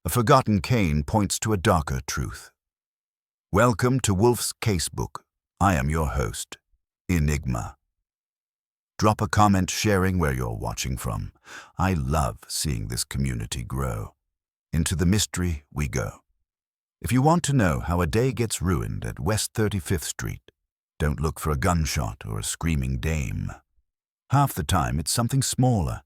A forgotten cane points to a darker truth. Welcome to Wolfe's Casebook. I am your host, Enigma. Drop a comment sharing where you're watching from. I love seeing this community grow. Into the mystery we go. If you want to know how a day gets ruined at West 35th Street, don't look for a gunshot or a screaming dame. Half the time it's something smaller,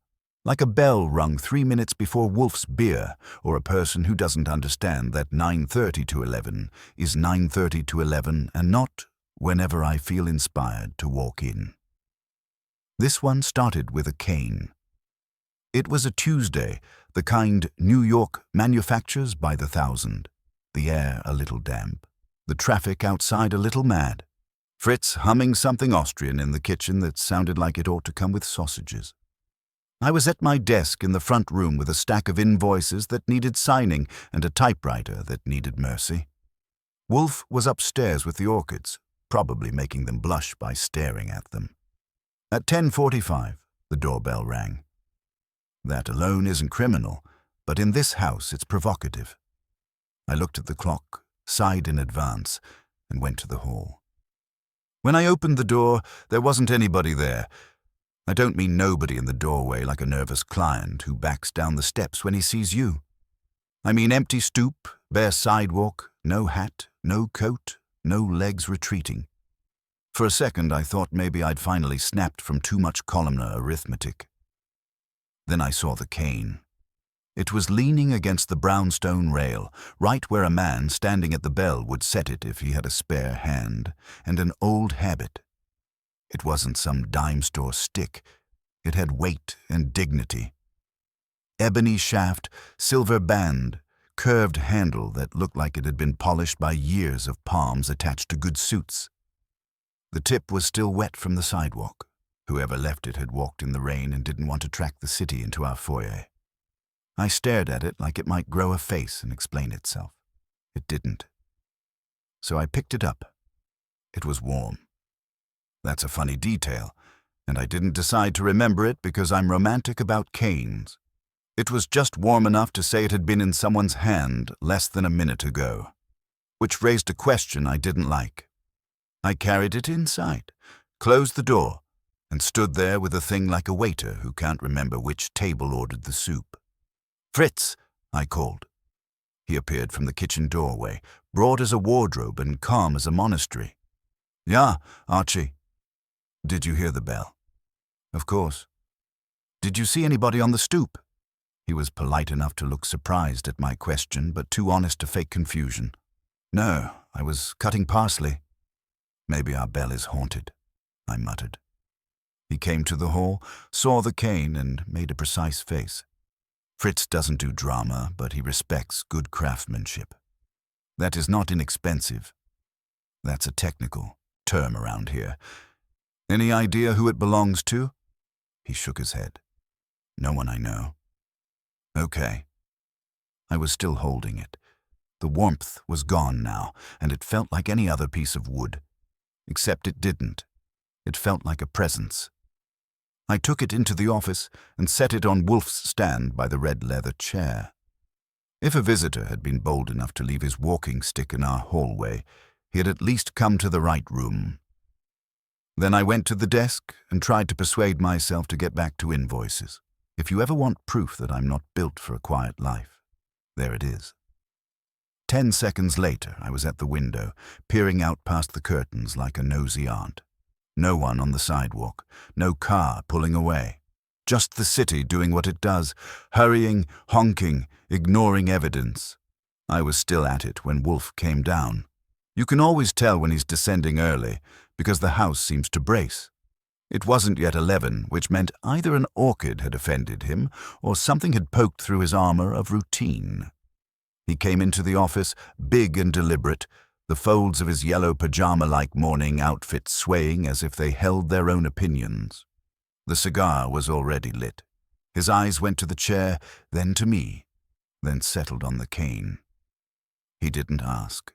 like a bell rung 3 minutes before Wolfe's beer, or a person who doesn't understand that 9:30 to 11 is 9:30 to 11 and not whenever I feel inspired to walk in. This one started with a cane. It was a Tuesday, the kind New York manufactures by the thousand. The air a little damp, the traffic outside a little mad. Fritz humming something Austrian in the kitchen that sounded like it ought to come with sausages. I was at my desk in the front room with a stack of invoices that needed signing and a typewriter that needed mercy. Wolfe was upstairs with the orchids, probably making them blush by staring at them. At 10:45, the doorbell rang. That alone isn't criminal, but in this house it's provocative. I looked at the clock, sighed in advance, and went to the hall. When I opened the door, there wasn't anybody there. I don't mean nobody in the doorway like a nervous client who backs down the steps when he sees you. I mean empty stoop, bare sidewalk, no hat, no coat, no legs retreating. For a second I thought maybe I'd finally snapped from too much columnar arithmetic. Then I saw the cane. It was leaning against the brownstone rail, right where a man standing at the bell would set it if he had a spare hand, and an old habit. It wasn't some dime store stick. It had weight and dignity. Ebony shaft, silver band, curved handle that looked like it had been polished by years of palms attached to good suits. The tip was still wet from the sidewalk. Whoever left it had walked in the rain and didn't want to track the city into our foyer. I stared at it like it might grow a face and explain itself. It didn't. So I picked it up. It was warm. That's a funny detail, and I didn't decide to remember it because I'm romantic about canes. It was just warm enough to say it had been in someone's hand less than a minute ago, which raised a question I didn't like. I carried it inside, closed the door, and stood there with a thing like a waiter who can't remember which table ordered the soup. "Fritz," I called. He appeared from the kitchen doorway, broad as a wardrobe and calm as a monastery. "Yeah, Archie." "Did you hear the bell?" "Of course." "Did you see anybody on the stoop?" He was polite enough to look surprised at my question, but too honest to fake confusion. "No, I was cutting parsley." "Maybe our bell is haunted," I muttered. He came to the hall, saw the cane, and made a precise face. Fritz doesn't do drama, but he respects good craftsmanship. That is not inexpensive. That's a technical term around here. "Any idea who it belongs to?" He shook his head. "No one I know." "Okay." I was still holding it. The warmth was gone now, and it felt like any other piece of wood. Except it didn't. It felt like a presence. I took it into the office and set it on Wolfe's stand by the red leather chair. If a visitor had been bold enough to leave his walking stick in our hallway, he had at least come to the right room. Then I went to the desk and tried to persuade myself to get back to invoices. If you ever want proof that I'm not built for a quiet life, there it is. 10 seconds later, I was at the window, peering out past the curtains like a nosy aunt. No one on the sidewalk, no car pulling away. Just the city doing what it does, hurrying, honking, ignoring evidence. I was still at it when Wolfe came down. You can always tell when he's descending early, because the house seems to brace. It wasn't yet 11, which meant either an orchid had offended him or something had poked through his armor of routine. He came into the office, big and deliberate, the folds of his yellow pajama-like morning outfit swaying as if they held their own opinions. The cigar was already lit. His eyes went to the chair, then to me, then settled on the cane. He didn't ask.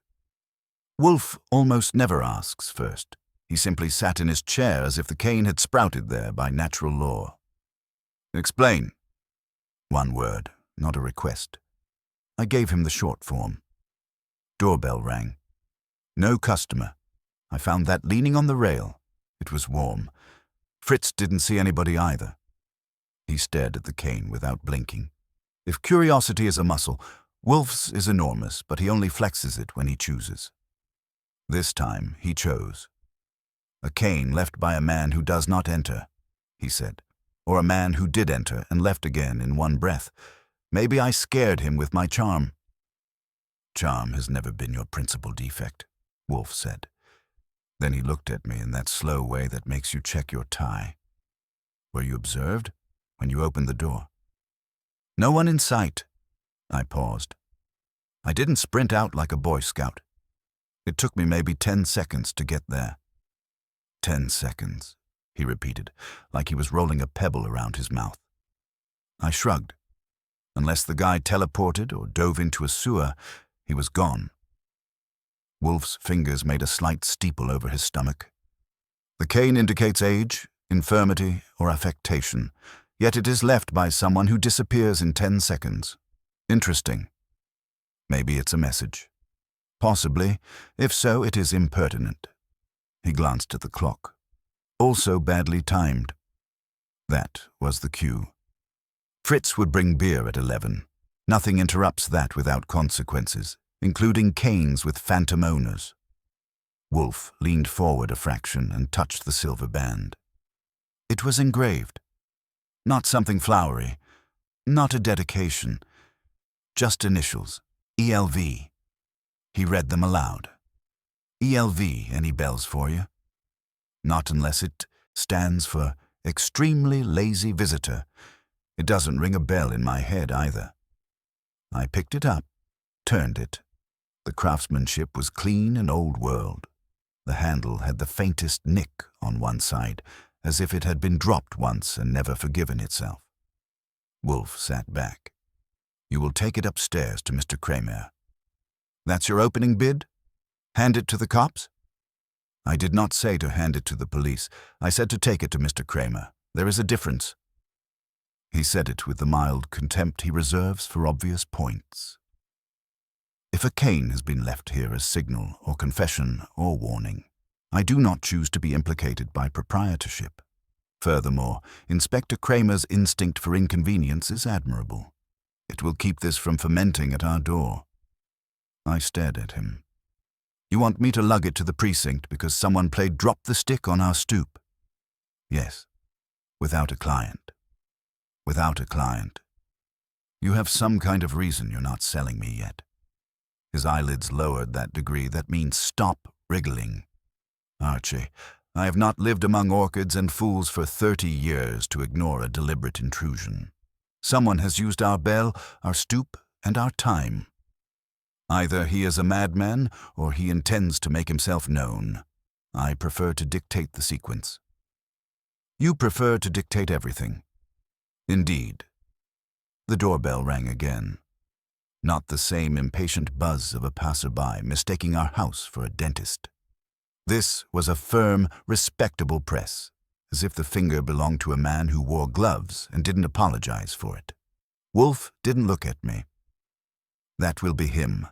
Wolfe almost never asks first. He simply sat in his chair as if the cane had sprouted there by natural law. "Explain." One word, not a request. I gave him the short form. Doorbell rang. No customer. I found that leaning on the rail. It was warm. Fritz didn't see anybody either. He stared at the cane without blinking. If curiosity is a muscle, Wolfe's is enormous, but he only flexes it when he chooses. This time he chose. A cane left by a man who does not enter, he said, or a man who did enter and left again in one breath. Maybe I scared him with my charm. Charm has never been your principal defect, Wolfe said. Then he looked at me in that slow way that makes you check your tie. Were you observed when you opened the door? No one in sight. I paused. I didn't sprint out like a Boy Scout. It took me maybe 10 seconds to get there. 10 seconds, he repeated, like he was rolling a pebble around his mouth. I shrugged. Unless the guy teleported or dove into a sewer, he was gone. Wolfe's fingers made a slight steeple over his stomach. The cane indicates age, infirmity, or affectation, yet it is left by someone who disappears in 10 seconds. Interesting. Maybe it's a message. Possibly. If so, it is impertinent. He glanced at the clock. Also badly timed. That was the cue. Fritz would bring beer at 11. Nothing interrupts that without consequences, including canes with phantom owners. Wolfe leaned forward a fraction and touched the silver band. It was engraved. Not something flowery. Not a dedication. Just initials. ELV. He read them aloud. ELV, any bells for you? Not unless it stands for Extremely Lazy Visitor. It doesn't ring a bell in my head either. I picked it up, turned it. The craftsmanship was clean and old world. The handle had the faintest nick on one side, as if it had been dropped once and never forgiven itself. Wolfe sat back. You will take it upstairs to Mr. Kramer. That's your opening bid? Hand it to the cops? I did not say to hand it to the police. I said to take it to Mr. Kramer. There is a difference. He said it with the mild contempt he reserves for obvious points. If a cane has been left here as signal or confession or warning, I do not choose to be implicated by proprietorship. Furthermore, Inspector Kramer's instinct for inconvenience is admirable. It will keep this from fermenting at our door. I stared at him. You want me to lug it to the precinct because someone played drop the stick on our stoop? Yes, without a client. Without a client. You have some kind of reason you're not selling me yet. His eyelids lowered that degree that means stop wriggling. Archie, I have not lived among orchids and fools for 30 years to ignore a deliberate intrusion. Someone has used our bell, our stoop, and our time. Either he is a madman or he intends to make himself known. I prefer to dictate the sequence. You prefer to dictate everything. Indeed. The doorbell rang again. Not the same impatient buzz of a passerby mistaking our house for a dentist. This was a firm, respectable press, as if the finger belonged to a man who wore gloves and didn't apologize for it. Wolfe didn't look at me. That will be him.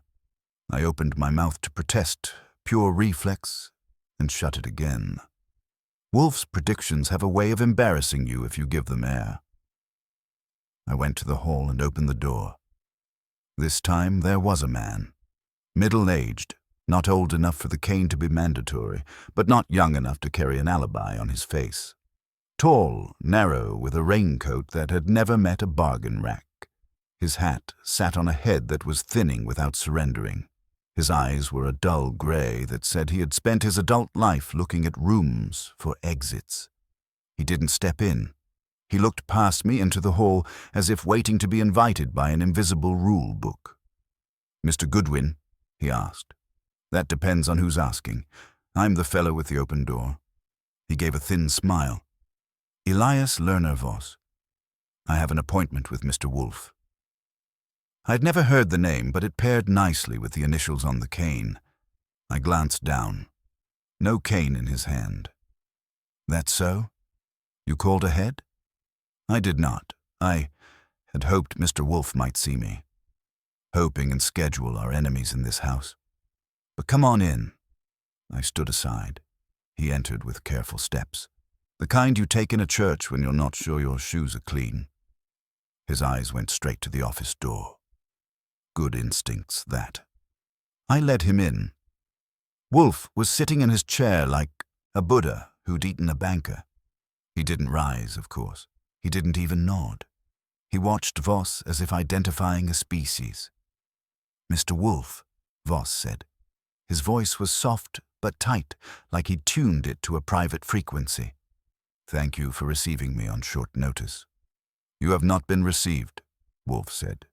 I opened my mouth to protest, pure reflex, and shut it again. Wolfe's predictions have a way of embarrassing you if you give them air. I went to the hall and opened the door. This time there was a man. Middle-aged, not old enough for the cane to be mandatory, but not young enough to carry an alibi on his face. Tall, narrow, with a raincoat that had never met a bargain rack. His hat sat on a head that was thinning without surrendering. His eyes were a dull gray that said he had spent his adult life looking at rooms for exits. He didn't step in. He looked past me into the hall as if waiting to be invited by an invisible rule book. Mr. Goodwin? He asked. That depends on who's asking. I'm the fellow with the open door. He gave a thin smile. Elias Lerner Voss. I have an appointment with Mr. Wolfe. I'd never heard the name, but it paired nicely with the initials on the cane. I glanced down. No cane in his hand. That so? You called ahead? I did not. I had hoped Mr. Wolfe might see me. Hoping and schedule are enemies in this house. But come on in. I stood aside. He entered with careful steps, the kind you take in a church when you're not sure your shoes are clean. His eyes went straight to the office door. Good instincts, that. I led him in. Wolfe was sitting in his chair like a Buddha who'd eaten a banker. He didn't rise, of course. He didn't even nod. He watched Voss as if identifying a species. "Mr. Wolfe," Voss said. His voice was soft but tight, like he'd tuned it to a private frequency. "Thank you for receiving me on short notice." "You have not been received," Wolfe said.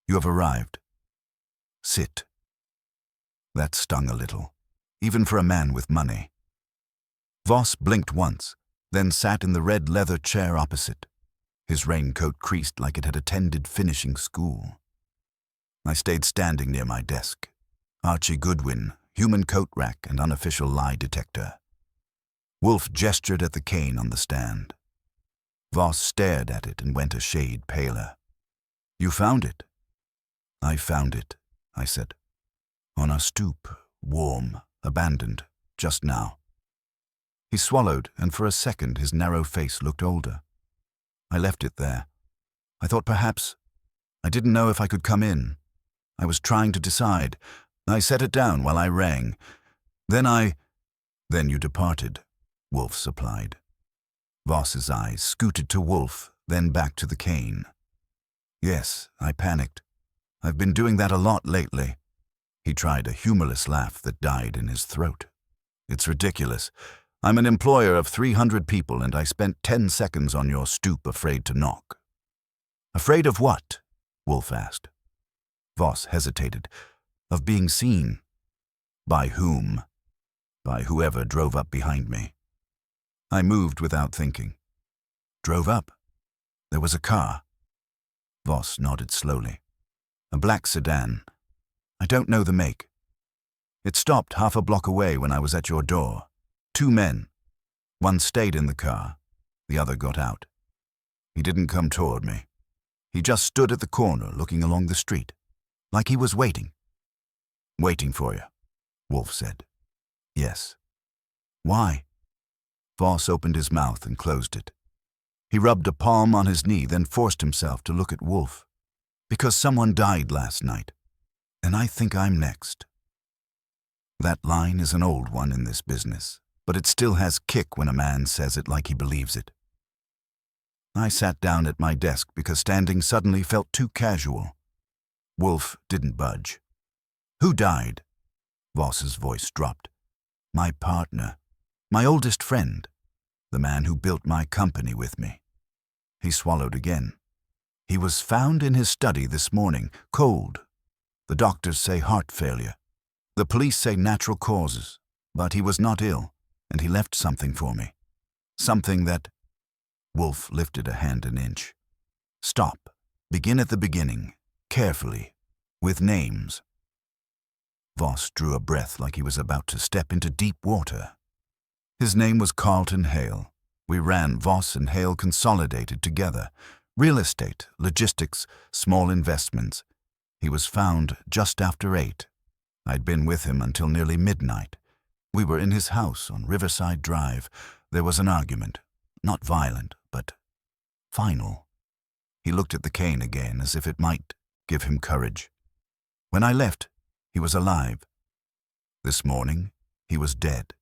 "You have arrived. Sit." That stung a little, even for a man with money. Voss blinked once, then sat in the red leather chair opposite. His raincoat creased like it had attended finishing school. I stayed standing near my desk. Archie Goodwin, human coat rack and unofficial lie detector. Wolfe gestured at the cane on the stand. Voss stared at it and went a shade paler. "You found it?" "I found it," I said. "On a stoop, warm, abandoned, just now." He swallowed, and for a second his narrow face looked older. "I left it there. I thought perhaps... I didn't know if I could come in. I was trying to decide. I set it down while I rang. Then you departed," Wolfe supplied. Voss's eyes scooted to Wolfe, then back to the cane. "Yes, I panicked. I've been doing that a lot lately." He tried a humorless laugh that died in his throat. "It's ridiculous. I'm an employer of 300 people and I spent 10 seconds on your stoop afraid to knock." "Afraid of what?" Wolfe asked. Voss hesitated. "Of being seen." "By whom?" "By whoever drove up behind me." I moved without thinking. "Drove up?" "There was a car." Voss nodded slowly. "A black sedan. I don't know the make. It stopped half a block away when I was at your door. 2 men. One stayed in the car. The other got out. He didn't come toward me. He just stood at the corner looking along the street, like he was waiting." "Waiting for you," Wolfe said. "Yes." "Why?" Voss opened his mouth and closed it. He rubbed a palm on his knee, then forced himself to look at Wolfe. "Because someone died last night, and I think I'm next." That line is an old one in this business, but it still has kick when a man says it like he believes it. I sat down at my desk because standing suddenly felt too casual. Wolfe didn't budge. "Who died?" Voss's voice dropped. "My partner. My oldest friend. The man who built my company with me." He swallowed again. "He was found in his study this morning, cold. The doctors say heart failure. The police say natural causes, but he was not ill, and he left something for me. Something that..." Wolfe lifted a hand an inch. "Stop. Begin at the beginning, carefully, with names." Voss drew a breath like he was about to step into deep water. His name was Carlton Hale. We ran Voss and Hale Consolidated together. Real estate, logistics, small investments. He was found just after 8. I'd been with him until nearly midnight. We were in his house on Riverside Drive. There was an argument. Not violent, but final. He looked at the cane again as if it might give him courage. When I left, he was alive. This morning, he was dead.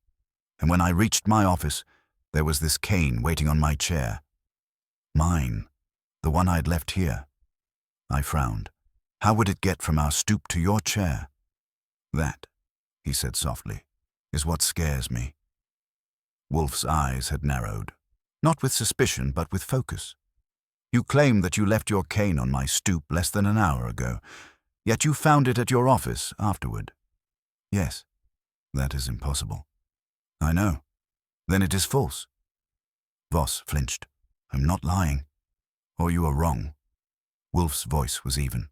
And when I reached my office, there was this cane waiting on my chair. Mine, the one I'd left here. I frowned. How would it get from our stoop to your chair? "That," he said softly, "is what scares me." Wolfe's eyes had narrowed, not with suspicion, but with focus. "You claim that you left your cane on my stoop less than an hour ago, yet you found it at your office afterward." "Yes." "That is impossible." "I know. Then it is false." Voss flinched. "I'm not lying. Or you are wrong." Wolfe's voice was even.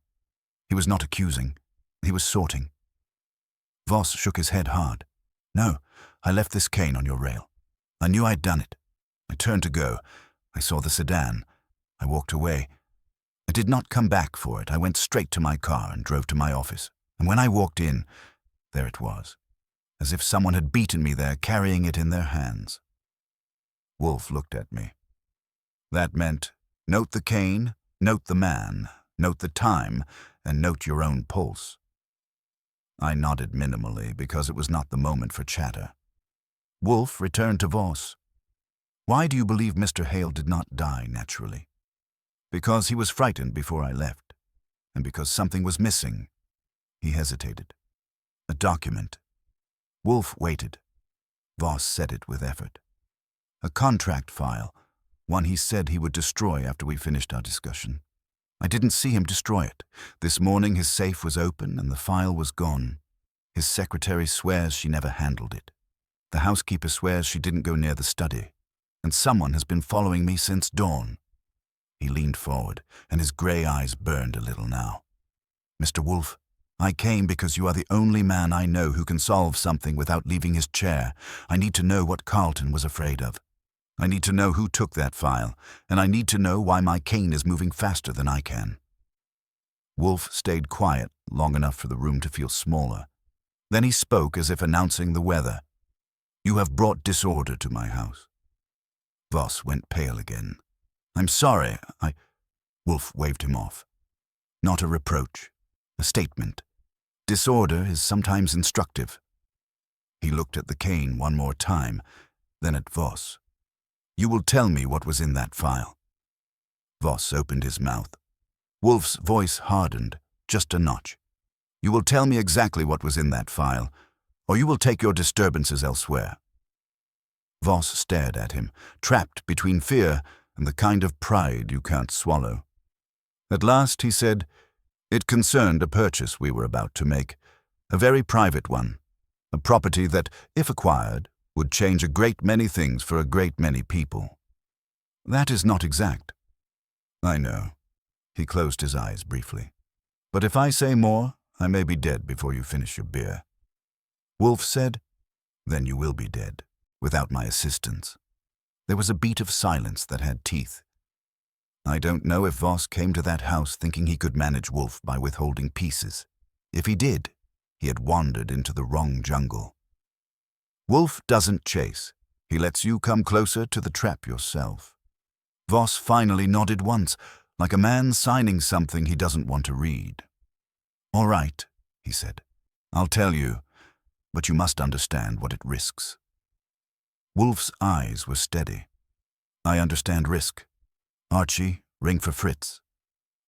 He was not accusing. He was sorting. Voss shook his head hard. "No, I left this cane on your rail. I knew I'd done it. I turned to go. I saw the sedan. I walked away. I did not come back for it. I went straight to my car and drove to my office. And when I walked in, there it was, as if someone had beaten me there, carrying it in their hands. Wolfe looked at me. That meant, note the cane, note the man, note the time, and note your own pulse. I nodded minimally because it was not the moment for chatter. Wolfe returned to Voss. Why do you believe Mr. Hale did not die naturally? Because he was frightened before I left, and because something was missing. He hesitated. A document. Wolfe waited. Voss said it with effort. A contract file, one he said he would destroy after we finished our discussion. I didn't see him destroy it. This morning his safe was open and the file was gone. His secretary swears she never handled it. The housekeeper swears she didn't go near the study. And someone has been following me since dawn. He leaned forward, and his grey eyes burned a little now. Mr. Wolfe, I came because you are the only man I know who can solve something without leaving his chair. I need to know what Carlton was afraid of. I need to know who took that file, and I need to know why my cane is moving faster than I can. Wolfe stayed quiet long enough for the room to feel smaller. Then he spoke as if announcing the weather. You have brought disorder to my house. Voss went pale again. I'm sorry, Wolfe waved him off. Not a reproach, a statement. Disorder is sometimes instructive. He looked at the cane one more time, then at Voss. You will tell me what was in that file. Voss opened his mouth. Wolfe's voice hardened, just a notch. You will tell me exactly what was in that file, or you will take your disturbances elsewhere. Voss stared at him, trapped between fear and the kind of pride you can't swallow. At last he said, it concerned a purchase we were about to make, a very private one, a property that, if acquired, would change a great many things for a great many people. That is not exact. I know. He closed his eyes briefly. But if I say more, I may be dead before you finish your beer. Wolfe said, then you will be dead, without my assistance. There was a beat of silence that had teeth. I don't know if Voss came to that house thinking he could manage Wolfe by withholding pieces. If he did, he had wandered into the wrong jungle. Wolfe doesn't chase. He lets you come closer to the trap yourself. Voss finally nodded once, like a man signing something he doesn't want to read. All right, he said. I'll tell you, but you must understand what it risks. Wolfe's eyes were steady. I understand risk. Archie, ring for Fritz.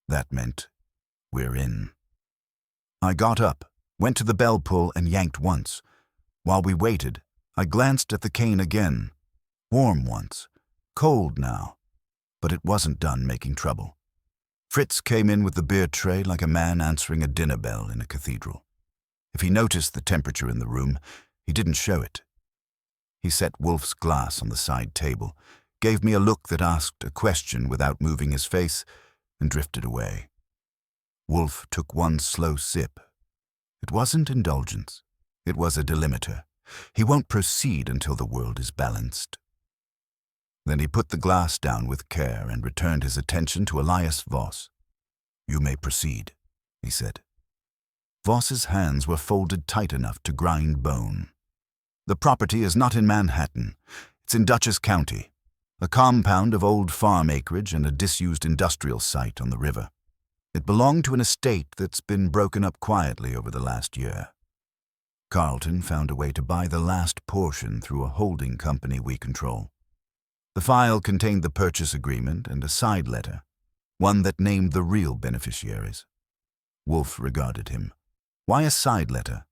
That meant, we're in. I got up, went to the bell pull and yanked once. While we waited, I glanced at the cane again. Warm once, cold now, but it wasn't done making trouble. Fritz came in with the beer tray like a man answering a dinner bell in a cathedral. If he noticed the temperature in the room, he didn't show it. He set Wolfe's glass on the side table, gave me a look that asked a question without moving his face, and drifted away. Wolfe took one slow sip. It wasn't indulgence. It was a delimiter. He won't proceed until the world is balanced. Then he put the glass down with care and returned his attention to Elias Voss. You may proceed, he said. Voss's hands were folded tight enough to grind bone. The property is not in Manhattan. It's in Dutchess County, a compound of old farm acreage and a disused industrial site on the river. It belonged to an estate that's been broken up quietly over the last year. Carlton found a way to buy the last portion through a holding company we control. The file contained the purchase agreement and a side letter, one that named the real beneficiaries. Wolfe regarded him. Why a side letter?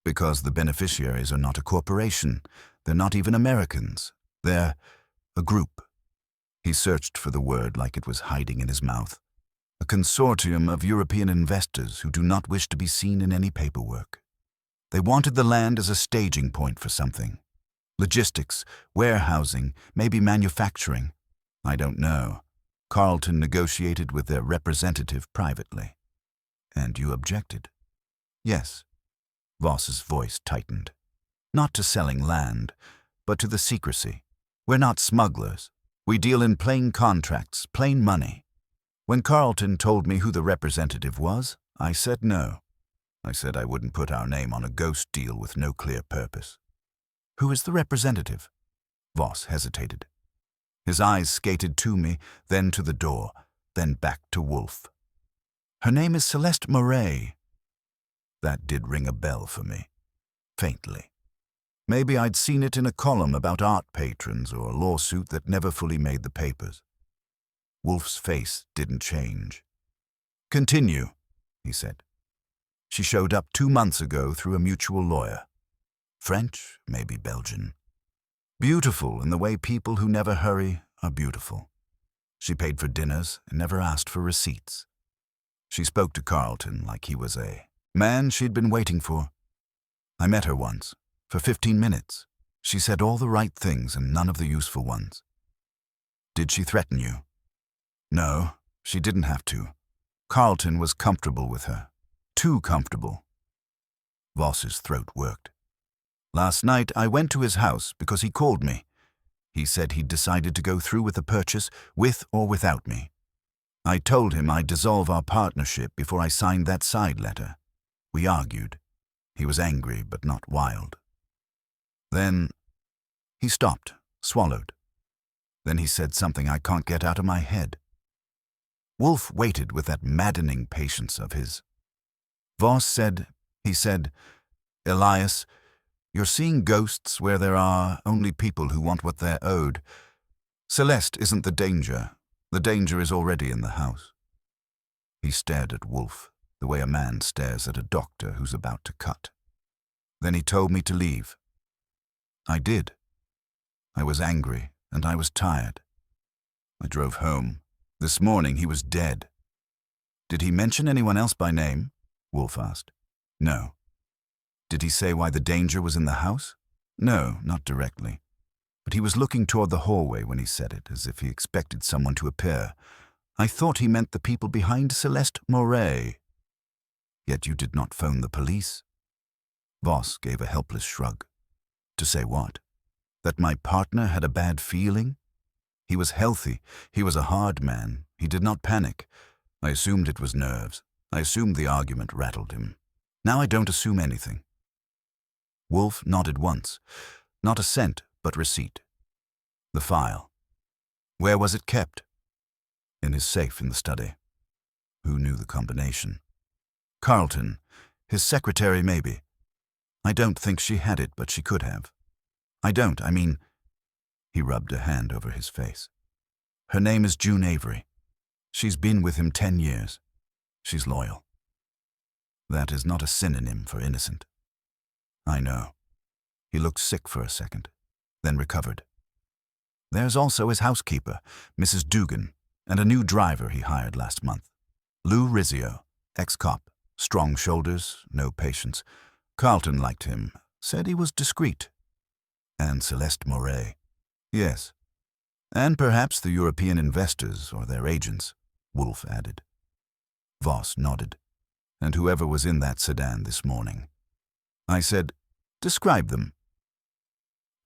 Because the beneficiaries are not a corporation. They're not even Americans. They're a group. He searched for the word like it was hiding in his mouth. A consortium of European investors who do not wish to be seen in any paperwork. They wanted the land as a staging point for something. Logistics, warehousing, maybe manufacturing. I don't know. Carlton negotiated with their representative privately. And you objected? Yes. Voss's voice tightened. Not to selling land, but to the secrecy. We're not smugglers. We deal in plain contracts, plain money. When Carlton told me who the representative was, I said no. I said I wouldn't put our name on a ghost deal with no clear purpose. Who is the representative? Voss hesitated. His eyes skated to me, then to the door, then back to Wolfe. Her name is Celeste Moray. That did ring a bell for me, faintly. Maybe I'd seen it in a column about art patrons or a lawsuit that never fully made the papers. Wolfe's face didn't change. Continue, he said. She showed up 2 months ago through a mutual lawyer. French, maybe Belgian. Beautiful in the way people who never hurry are beautiful. She paid for dinners and never asked for receipts. She spoke to Carlton like he was a man she'd been waiting for. I met her once, for 15 minutes. She said all the right things and none of the useful ones. Did she threaten you? No, she didn't have to. Carlton was comfortable with her. Too comfortable. Voss's throat worked. Last night I went to his house because he called me. He said he'd decided to go through with the purchase, with or without me. I told him I'd dissolve our partnership before I signed that side letter. We argued. He was angry but not wild. Then he stopped, swallowed. Then he said something I can't get out of my head. Wolfe waited with that maddening patience of his. Voss said, Elias, you're seeing ghosts where there are only people who want what they're owed. Celeste isn't the danger. The danger is already in the house. He stared at Wolfe, the way a man stares at a doctor who's about to cut. Then he told me to leave. I did. I was angry, and I was tired. I drove home. This morning he was dead. Did he mention anyone else by name? Wolfe asked. No. Did he say why the danger was in the house? No, not directly. But he was looking toward the hallway when he said it, as if he expected someone to appear. I thought he meant the people behind Celeste Moray. Yet you did not phone the police. Voss gave a helpless shrug. To say what? That my partner had a bad feeling? He was healthy. He was a hard man. He did not panic. I assumed it was nerves. I assumed the argument rattled him. Now I don't assume anything. Wolfe nodded once. Not a cent, but receipt. The file. Where was it kept? In his safe in the study. Who knew the combination? Carlton. His secretary, maybe. I don't think she had it, but she could have. I mean... He rubbed a hand over his face. Her name is June Avery. She's been with him 10 years. She's loyal. That is not a synonym for innocent. I know. He looked sick for a second, then recovered. There's also his housekeeper, Mrs. Dugan, and a new driver he hired last month. Lou Rizzio, ex-cop, strong shoulders, no patience. Carlton liked him, said he was discreet. And Celeste Moray. Yes. And perhaps the European investors or their agents, Wolfe added. Voss nodded. And whoever was in that sedan this morning. I said, describe them.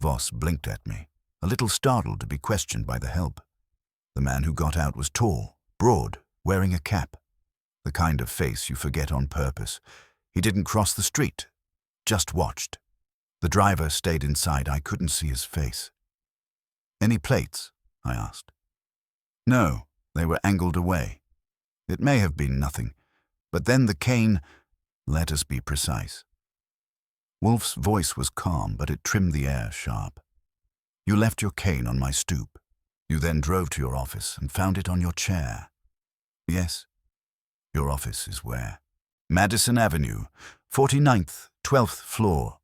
Voss blinked at me, a little startled to be questioned by the help. The man who got out was tall, broad, wearing a cap. The kind of face you forget on purpose. He didn't cross the street, just watched. The driver stayed inside. I couldn't see his face. Any plates? I asked. No, they were angled away. It may have been nothing, but then the cane... Let us be precise. Wolfe's voice was calm, but it trimmed the air sharp. You left your cane on my stoop. You then drove to your office and found it on your chair. Yes. Your office is where? Madison Avenue, 49th, 12th floor.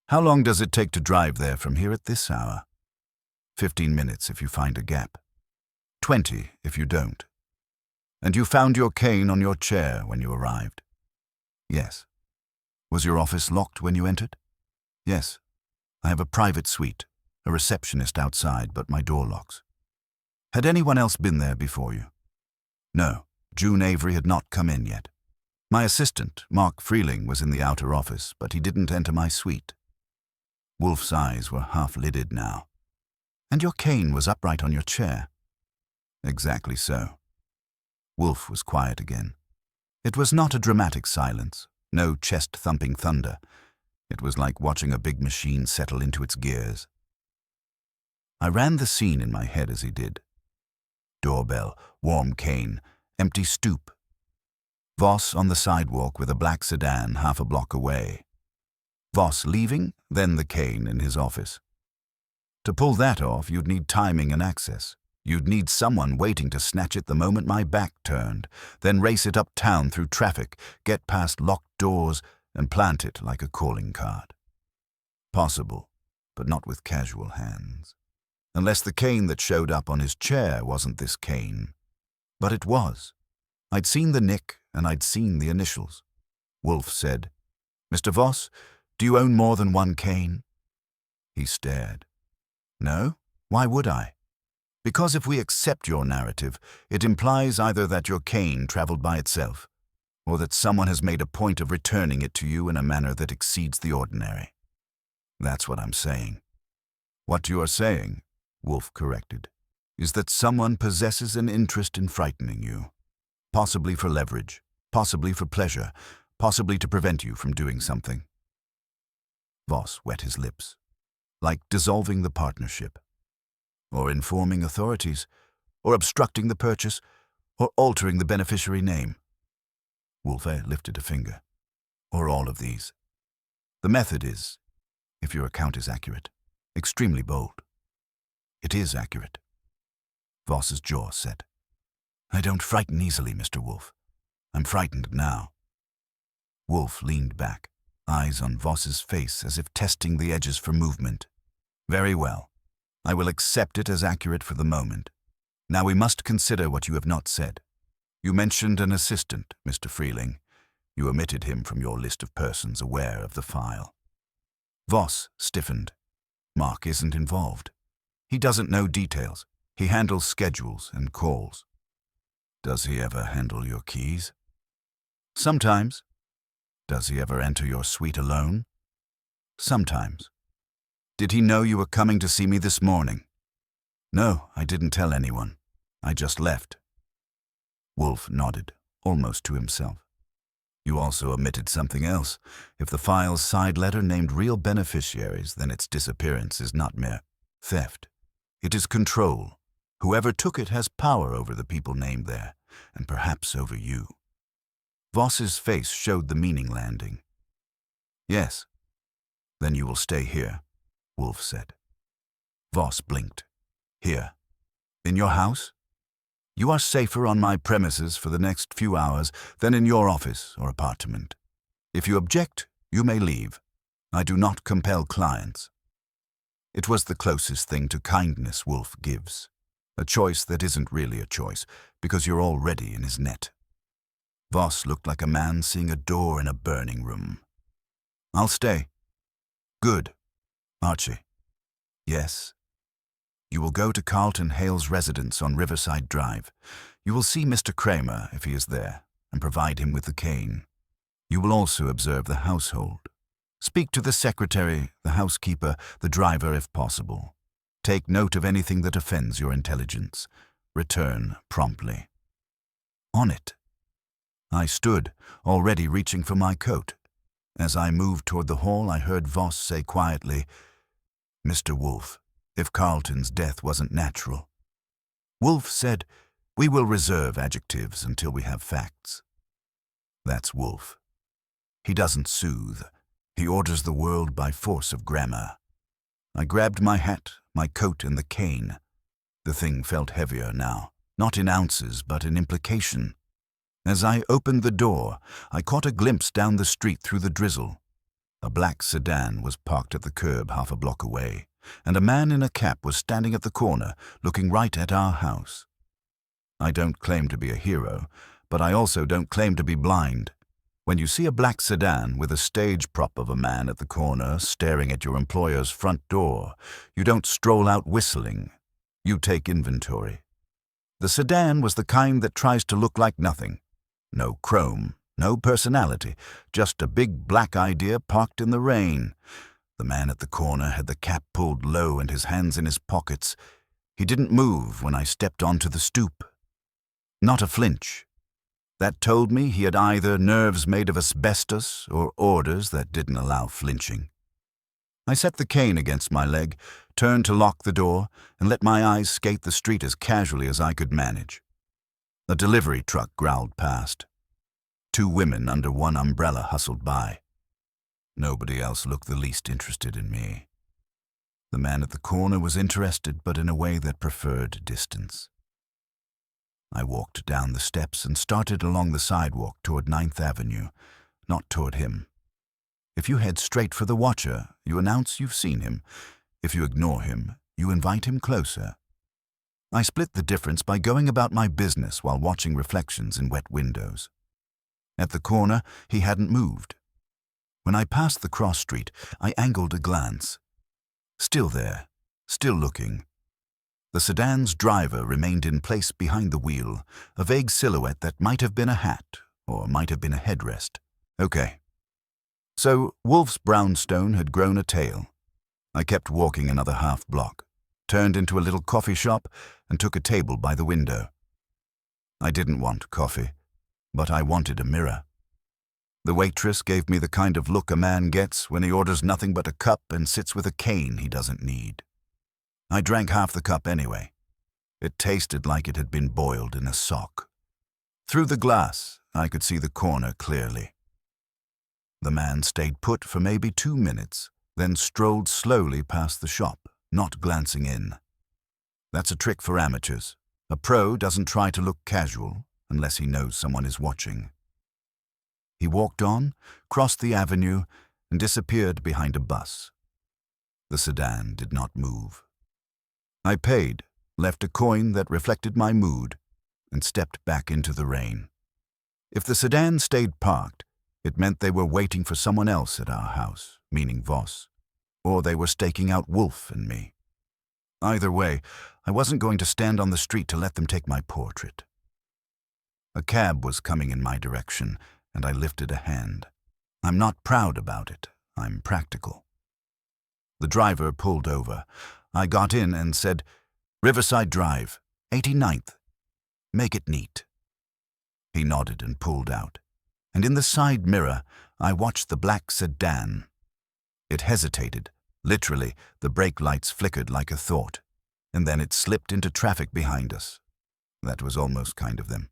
How long does it take to drive there from here at this hour? 15 minutes if you find a gap. 20 if you don't. And you found your cane on your chair when you arrived? Yes. Was your office locked when you entered? Yes. I have a private suite, a receptionist outside, but my door locks. Had anyone else been there before you? No, June Avery had not come in yet. My assistant, Mark Freeling, was in the outer office, but he didn't enter my suite. Wolfe's eyes were half-lidded now. And your cane was upright on your chair? Exactly so. Wolfe was quiet again. It was not a dramatic silence, no chest-thumping thunder. It was like watching a big machine settle into its gears. I ran the scene in my head as he did. Doorbell, warm cane, empty stoop. Voss on the sidewalk with a black sedan half a block away. Voss leaving, then the cane in his office. To pull that off, you'd need timing and access. You'd need someone waiting to snatch it the moment my back turned, then race it uptown through traffic, get past locked doors, and plant it like a calling card. Possible, but not with casual hands. Unless the cane that showed up on his chair wasn't this cane. But it was. I'd seen the nick, and I'd seen the initials. Wolfe said, "Mr. Voss, do you own more than one cane?" He stared. "No? Why would I?" "Because if we accept your narrative, it implies either that your cane traveled by itself, or that someone has made a point of returning it to you in a manner that exceeds the ordinary. That's what I'm saying." "What you are saying," Wolfe corrected, "is that someone possesses an interest in frightening you. Possibly for leverage, possibly for pleasure, possibly to prevent you from doing something." Voss wet his lips. "Like dissolving the partnership, or informing authorities, or obstructing the purchase, or altering the beneficiary name." Wolfe lifted a finger. "Or all of these. The method is, if your account is accurate, extremely bold." "It is accurate." Voss's jaw set. "I don't frighten easily, Mr. Wolfe. I'm frightened now." Wolfe leaned back, eyes on Voss's face as if testing the edges for movement. "Very well. I will accept it as accurate for the moment. Now we must consider what you have not said. You mentioned an assistant, Mr. Freeling. You omitted him from your list of persons aware of the file." Voss stiffened. "Mark isn't involved. He doesn't know details. He handles schedules and calls." "Does he ever handle your keys?" "Sometimes." "Does he ever enter your suite alone?" "Sometimes." "Did he know you were coming to see me this morning?" "No, I didn't tell anyone. I just left." Wolfe nodded, almost to himself. "You also omitted something else. If the file's side letter named real beneficiaries, then its disappearance is not mere theft. It is control. Whoever took it has power over the people named there, and perhaps over you." Voss's face showed the meaning landing. "Yes." "Then you will stay here," Wolfe said. Voss blinked. "Here? In your house? You are safer on my premises for the next few hours than in your office or apartment. If you object, you may leave. I do not compel clients." It was the closest thing to kindness Wolfe gives. A choice that isn't really a choice, because you're already in his net. Voss looked like a man seeing a door in a burning room. "I'll stay." "Good. Archie." "Yes." "You will go to Carlton Hale's residence on Riverside Drive. You will see Mr. Kramer, if he is there, and provide him with the cane. You will also observe the household. Speak to the secretary, the housekeeper, the driver if possible. Take note of anything that offends your intelligence. Return promptly." On it. I stood, already reaching for my coat. As I moved toward the hall, I heard Voss say quietly, "Mr. Wolfe, if Carlton's death wasn't natural." Wolfe said, "We will reserve adjectives until we have facts." That's Wolfe. He doesn't soothe. He orders the world by force of grammar. I grabbed my hat, my coat, and the cane. The thing felt heavier now, not in ounces, but in implication. As I opened the door, I caught a glimpse down the street through the drizzle. A black sedan was parked at the curb half a block away, and a man in a cap was standing at the corner, looking right at our house. I don't claim to be a hero, but I also don't claim to be blind. When you see a black sedan with a stage prop of a man at the corner staring at your employer's front door, you don't stroll out whistling. You take inventory. The sedan was the kind that tries to look like nothing. No chrome, no personality, just a big black idea parked in the rain. The man at the corner had the cap pulled low and his hands in his pockets. He didn't move when I stepped onto the stoop. Not a flinch, That told me he had either nerves made of asbestos or orders that didn't allow flinching. I set the cane against my leg, turned to lock the door, and let my eyes skate the street as casually as I could manage. A delivery truck growled past. 2 women under one umbrella hustled by. Nobody else looked the least interested in me. The man at the corner was interested, but in a way that preferred distance. I walked down the steps and started along the sidewalk toward 9th Avenue, not toward him. If you head straight for the watcher, you announce you've seen him. If you ignore him, you invite him closer. I split the difference by going about my business while watching reflections in wet windows. At the corner, he hadn't moved. When I passed the cross street, I angled a glance. Still there, still looking. The sedan's driver remained in place behind the wheel, a vague silhouette that might have been a hat or might have been a headrest. Okay. So Wolfe's brownstone had grown a tail. I kept walking another half block, turned into a little coffee shop, and took a table by the window. I didn't want coffee, but I wanted a mirror. The waitress gave me the kind of look a man gets when he orders nothing but a cup and sits with a cane he doesn't need. I drank half the cup anyway. It tasted like it had been boiled in a sock. Through the glass, I could see the corner clearly. The man stayed put for maybe 2 minutes, then strolled slowly past the shop, not glancing in. That's a trick for amateurs. A pro doesn't try to look casual unless he knows someone is watching. He walked on, crossed the avenue, and disappeared behind a bus. The sedan did not move. I paid, left a coin that reflected my mood, and stepped back into the rain. If the sedan stayed parked, it meant they were waiting for someone else at our house, meaning Voss, or they were staking out Wolfe and me. Either way, I wasn't going to stand on the street to let them take my portrait. A cab was coming in my direction, and I lifted a hand. I'm not proud about it. I'm practical. The driver pulled over. I got in and said, "Riverside Drive, 89th. Make it neat." He nodded and pulled out. And in the side mirror, I watched the black sedan. It hesitated. Literally, the brake lights flickered like a thought, and then it slipped into traffic behind us. That was almost kind of them.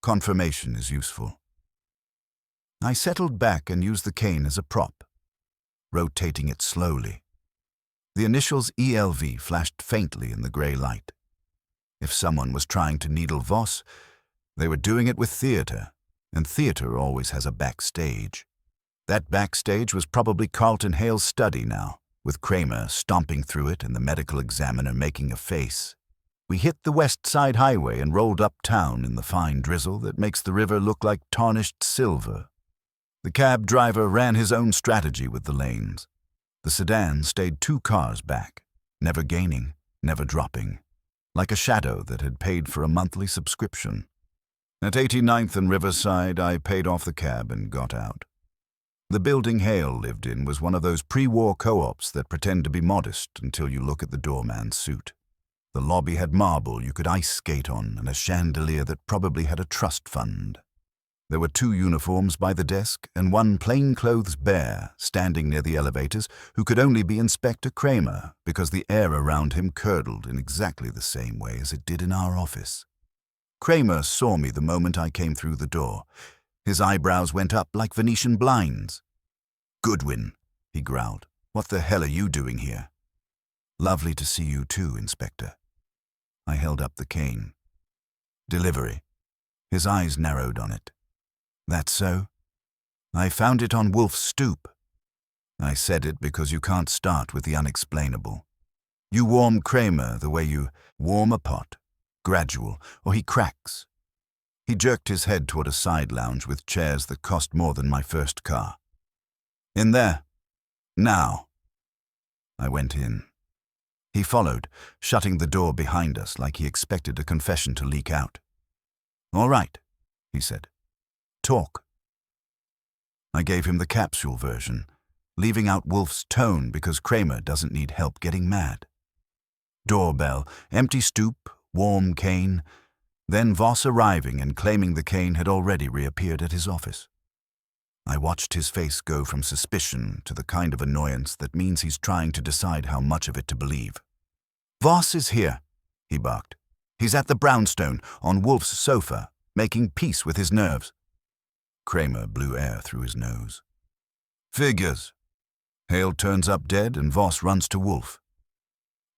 Confirmation is useful. I settled back and used the cane as a prop, rotating it slowly. The initials ELV flashed faintly in the grey light. If someone was trying to needle Voss, they were doing it with theatre, and theatre always has a backstage. That backstage was probably Carlton Hale's study now, with Kramer stomping through it and the medical examiner making a face. We hit the West Side Highway and rolled uptown in the fine drizzle that makes the river look like tarnished silver. The cab driver ran his own strategy with the lanes. The sedan stayed 2 cars back, never gaining, never dropping, like a shadow that had paid for a monthly subscription. At 89th and Riverside, I paid off the cab and got out. The building Hale lived in was one of those pre-war co-ops that pretend to be modest until you look at the doorman's suit. The lobby had marble you could ice skate on and a chandelier that probably had a trust fund. There were 2 uniforms by the desk and 1 plainclothes bear standing near the elevators who could only be Inspector Kramer because the air around him curdled in exactly the same way as it did in our office. Kramer saw me the moment I came through the door. His eyebrows went up like Venetian blinds. "Goodwin," he growled. "What the hell are you doing here?" "Lovely to see you too, Inspector." I held up the cane. "Delivery." His eyes narrowed on it. "That's so?" "I found it on Wolfe's stoop." I said it because you can't start with the unexplainable. You warm Kramer the way you warm a pot. Gradual, or he cracks. He jerked his head toward a side lounge with chairs that cost more than my first car. "In there. Now." I went in. He followed, shutting the door behind us like he expected a confession to leak out. "All right," he said. "Talk." I gave him the capsule version, leaving out Wolfe's tone because Kramer doesn't need help getting mad. Doorbell, empty stoop, warm cane. Then Voss arriving and claiming the cane had already reappeared at his office. I watched his face go from suspicion to the kind of annoyance that means he's trying to decide how much of it to believe. "Voss is here," he barked. "He's at the brownstone, on Wolfe's sofa, making peace with his nerves." Kramer blew air through his nose. "Figures." Hale turns up dead and Voss runs to Wolfe.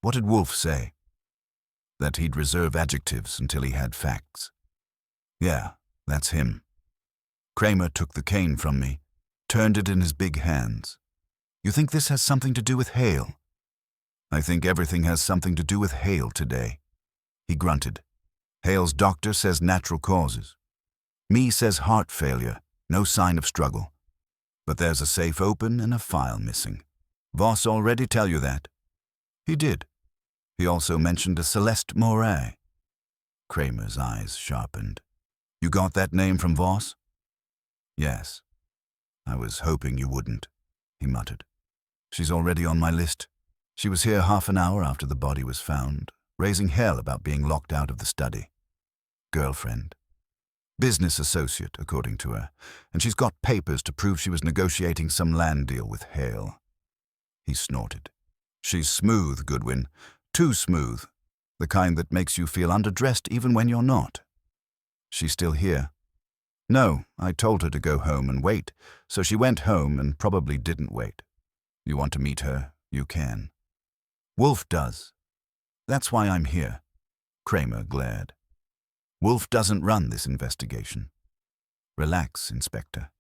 What did Wolfe say? That he'd reserve adjectives until he had facts. Yeah, that's him. Kramer took the cane from me, turned it in his big hands. "You think this has something to do with Hale?" "I think everything has something to do with Hale today." He grunted. "Hale's doctor says natural causes. Me says heart failure, no sign of struggle. But there's a safe open and a file missing. Voss already tell you that?" "He did. He also mentioned a Celeste Moret." Kramer's eyes sharpened. "You got that name from Voss?" "Yes. I was hoping you wouldn't," he muttered. "She's already on my list. She was here half an hour after the body was found, raising hell about being locked out of the study. Girlfriend. Business associate, according to her, and she's got papers to prove she was negotiating some land deal with Hale." He snorted. "She's smooth, Goodwin. Too smooth. The kind that makes you feel underdressed even when you're not." "She's still here?" "No, I told her to go home and wait, so she went home and probably didn't wait. You want to meet her, you can." "Wolfe does. That's why I'm here." Kramer glared. "Wolfe doesn't run this investigation." "Relax, Inspector.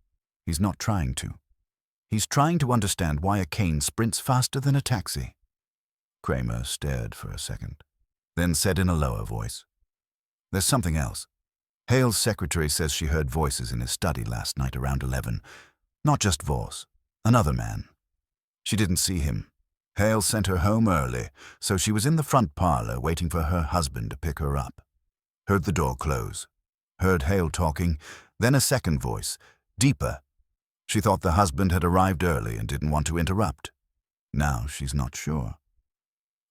He's not trying to. He's trying to understand why a cane sprints faster than a taxi." Kramer stared for a second, then said in a lower voice, "There's something else. Hale's secretary says she heard voices in his study last night around 11. Not just Voss, another man. She didn't see him. Hale sent her home early, so she was in the front parlor waiting for her husband to pick her up. Heard the door close. Heard Hale talking, then a second voice, deeper. She thought the husband had arrived early and didn't want to interrupt. Now she's not sure.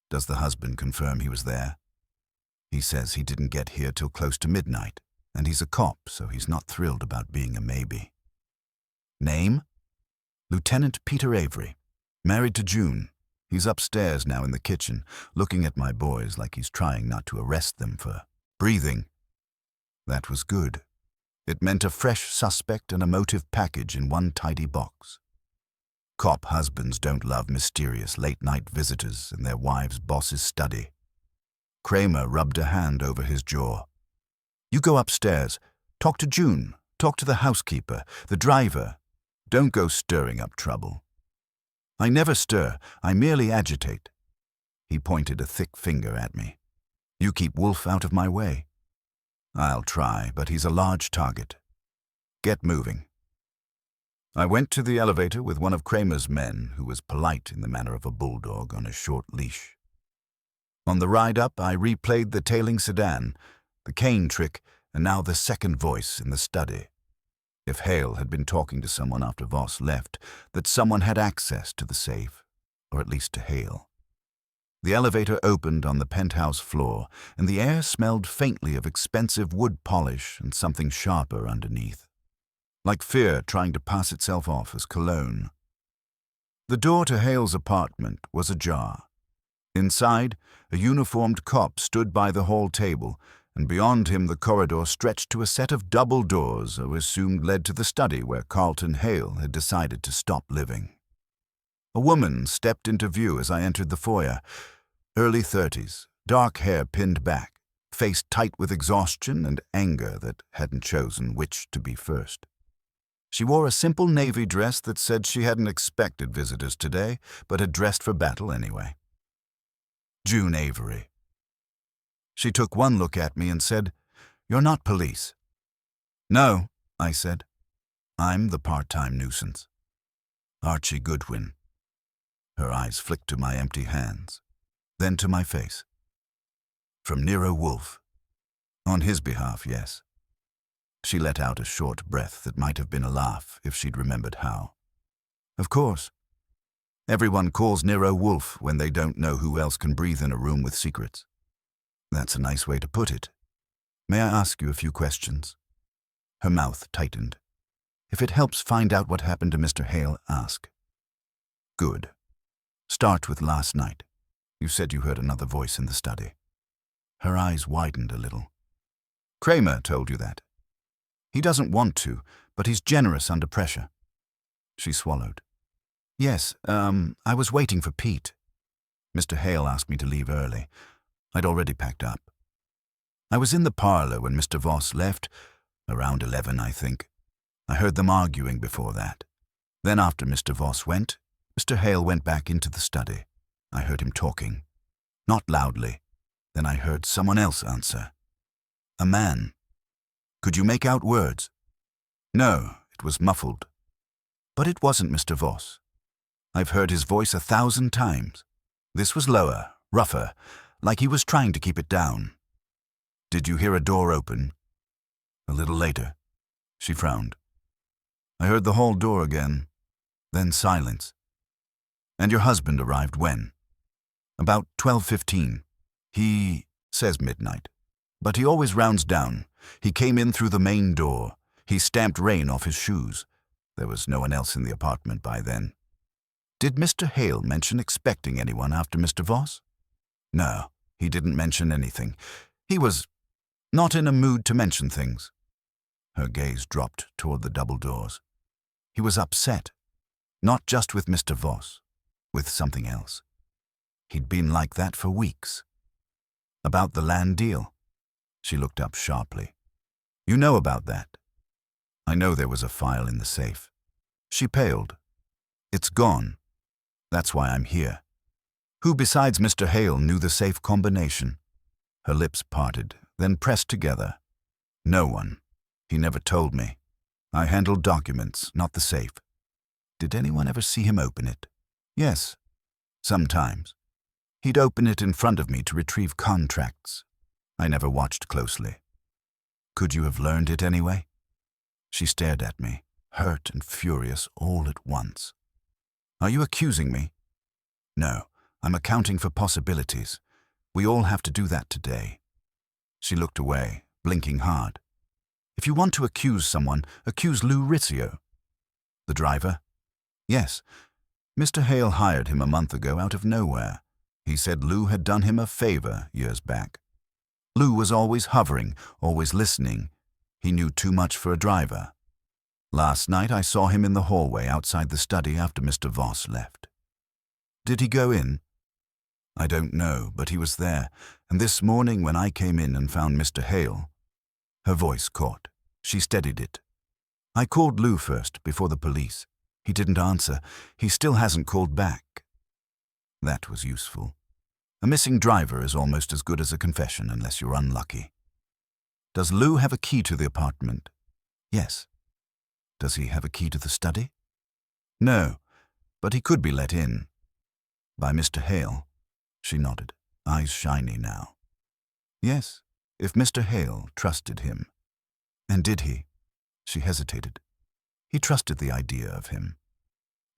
Does the husband confirm he was there? He says he didn't get here till close to midnight, and he's a cop, so he's not thrilled about being a maybe. Name? Lieutenant Peter Avery. Married to June. He's upstairs now in the kitchen, looking at my boys like he's trying not to arrest them for breathing." That was good. It meant a fresh suspect and a motive package in one tidy box. Cop husbands don't love mysterious late-night visitors in their wives' boss's study. Kramer rubbed a hand over his jaw. "You go upstairs. Talk to June. Talk to the housekeeper, the driver. Don't go stirring up trouble." "I never stir. I merely agitate." He pointed a thick finger at me. "You keep Wolfe out of my way." "I'll try, but he's a large target. Get moving." I went to the elevator with one of Kramer's men, who was polite in the manner of a bulldog on a short leash. On the ride up, I replayed the tailing sedan, the cane trick, and now the second voice in the study. If Hale had been talking to someone after Voss left, that someone had access to the safe, or at least to Hale. The elevator opened on the penthouse floor, and the air smelled faintly of expensive wood polish and something sharper underneath, like fear trying to pass itself off as cologne. The door to Hale's apartment was ajar. Inside, a uniformed cop stood by the hall table, and beyond him the corridor stretched to a set of double doors I assumed led to the study where Carlton Hale had decided to stop living. A woman stepped into view as I entered the foyer. Early 30s, dark hair pinned back, face tight with exhaustion and anger that hadn't chosen which to be first. She wore a simple navy dress that said she hadn't expected visitors today, but had dressed for battle anyway. June Avery. She took one look at me and said, "You're not police." "No," I said. "I'm the part-time nuisance." Archie Goodwin. Her eyes flicked to my empty hands, then to my face. "From Nero Wolfe." "On his behalf, yes." She let out a short breath that might have been a laugh if she'd remembered how. "Of course. Everyone calls Nero Wolfe when they don't know who else can breathe in a room with secrets." "That's a nice way to put it." May I ask you a few questions? Her mouth tightened. If it helps find out what happened to Mr. Hale, ask. Good. Start with last night. You said you heard another voice in the study. Her eyes widened a little. Kramer told you that. He doesn't want to, but he's generous under pressure. She swallowed. Yes, I was waiting for Pete. Mr. Hale asked me to leave early. I'd already packed up. I was in the parlor when Mr. Voss left, around 11, I think. I heard them arguing before that. Then after Mr. Voss went, Mr. Hale went back into the study. I heard him talking. Not loudly. Then I heard someone else answer. A man. Could you make out words? No, it was muffled. But it wasn't Mr. Voss. I've heard his voice 1,000 times. This was lower, rougher, like he was trying to keep it down. Did you hear a door open? A little later. She frowned. I heard the hall door again, then silence. And your husband arrived when? About 12:15. He says midnight, but he always rounds down. He came in through the main door. He stamped rain off his shoes. There was no one else in the apartment by then. Did Mr. Hale mention expecting anyone after Mr. Voss? No, he didn't mention anything. He was not in a mood to mention things. Her gaze dropped toward the double doors. He was upset, not just with Mr. Voss, with something else. He'd been like that for weeks. About the land deal? She looked up sharply. You know about that? I know there was a file in the safe. She paled. It's gone. That's why I'm here. Who besides Mr. Hale knew the safe combination? Her lips parted, then pressed together. No one. He never told me. I handled documents, not the safe. Did anyone ever see him open it? Yes, sometimes. He'd open it in front of me to retrieve contracts. I never watched closely. Could you have learned it anyway? She stared at me, hurt and furious all at once. Are you accusing me? No, I'm accounting for possibilities. We all have to do that today. She looked away, blinking hard. If you want to accuse someone, accuse Lou Rizzio. The driver? Yes. Mr. Hale hired him a month ago out of nowhere. He said Lou had done him a favor years back. Lou was always hovering, always listening. He knew too much for a driver. Last night I saw him in the hallway outside the study after Mr. Voss left. Did he go in? I don't know, but he was there, and this morning when I came in and found Mr. Hale, her voice caught. She steadied it. I called Lou first, before the police. He didn't answer. He still hasn't called back. That was useful. A missing driver is almost as good as a confession, unless you're unlucky. Does Lou have a key to the apartment? Yes. Does he have a key to the study? No, but he could be let in. By Mr. Hale? She nodded, eyes shiny now. Yes, if Mr. Hale trusted him. And did he? She hesitated. He trusted the idea of him.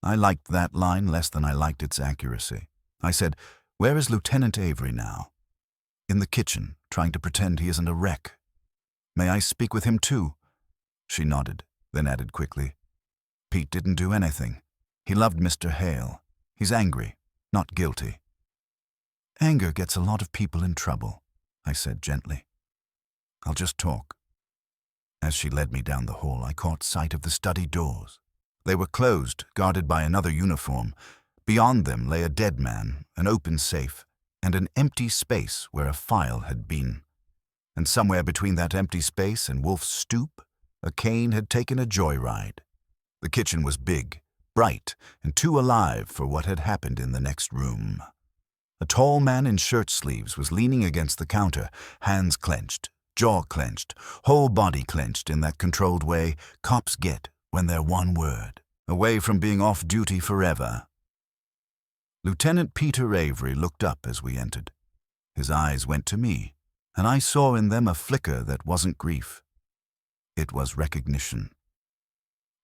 I liked that line less than I liked its accuracy. I said, where is Lieutenant Avery now? In the kitchen, trying to pretend he isn't a wreck. May I speak with him too? She nodded, then added quickly, Pete didn't do anything. He loved Mr. Hale. He's angry, not guilty. Anger gets a lot of people in trouble, I said gently. I'll just talk. As she led me down the hall, I caught sight of the study doors. They were closed, guarded by another uniform. Beyond them lay a dead man, an open safe, and an empty space where a file had been. And somewhere between that empty space and Wolfe's stoop, a cane had taken a joyride. The kitchen was big, bright, and too alive for what had happened in the next room. A tall man in shirt sleeves was leaning against the counter, hands clenched, jaw clenched, whole body clenched in that controlled way cops get when they're one word, away from being off duty forever. Lieutenant Peter Avery looked up as we entered. His eyes went to me, and I saw in them a flicker that wasn't grief. It was recognition.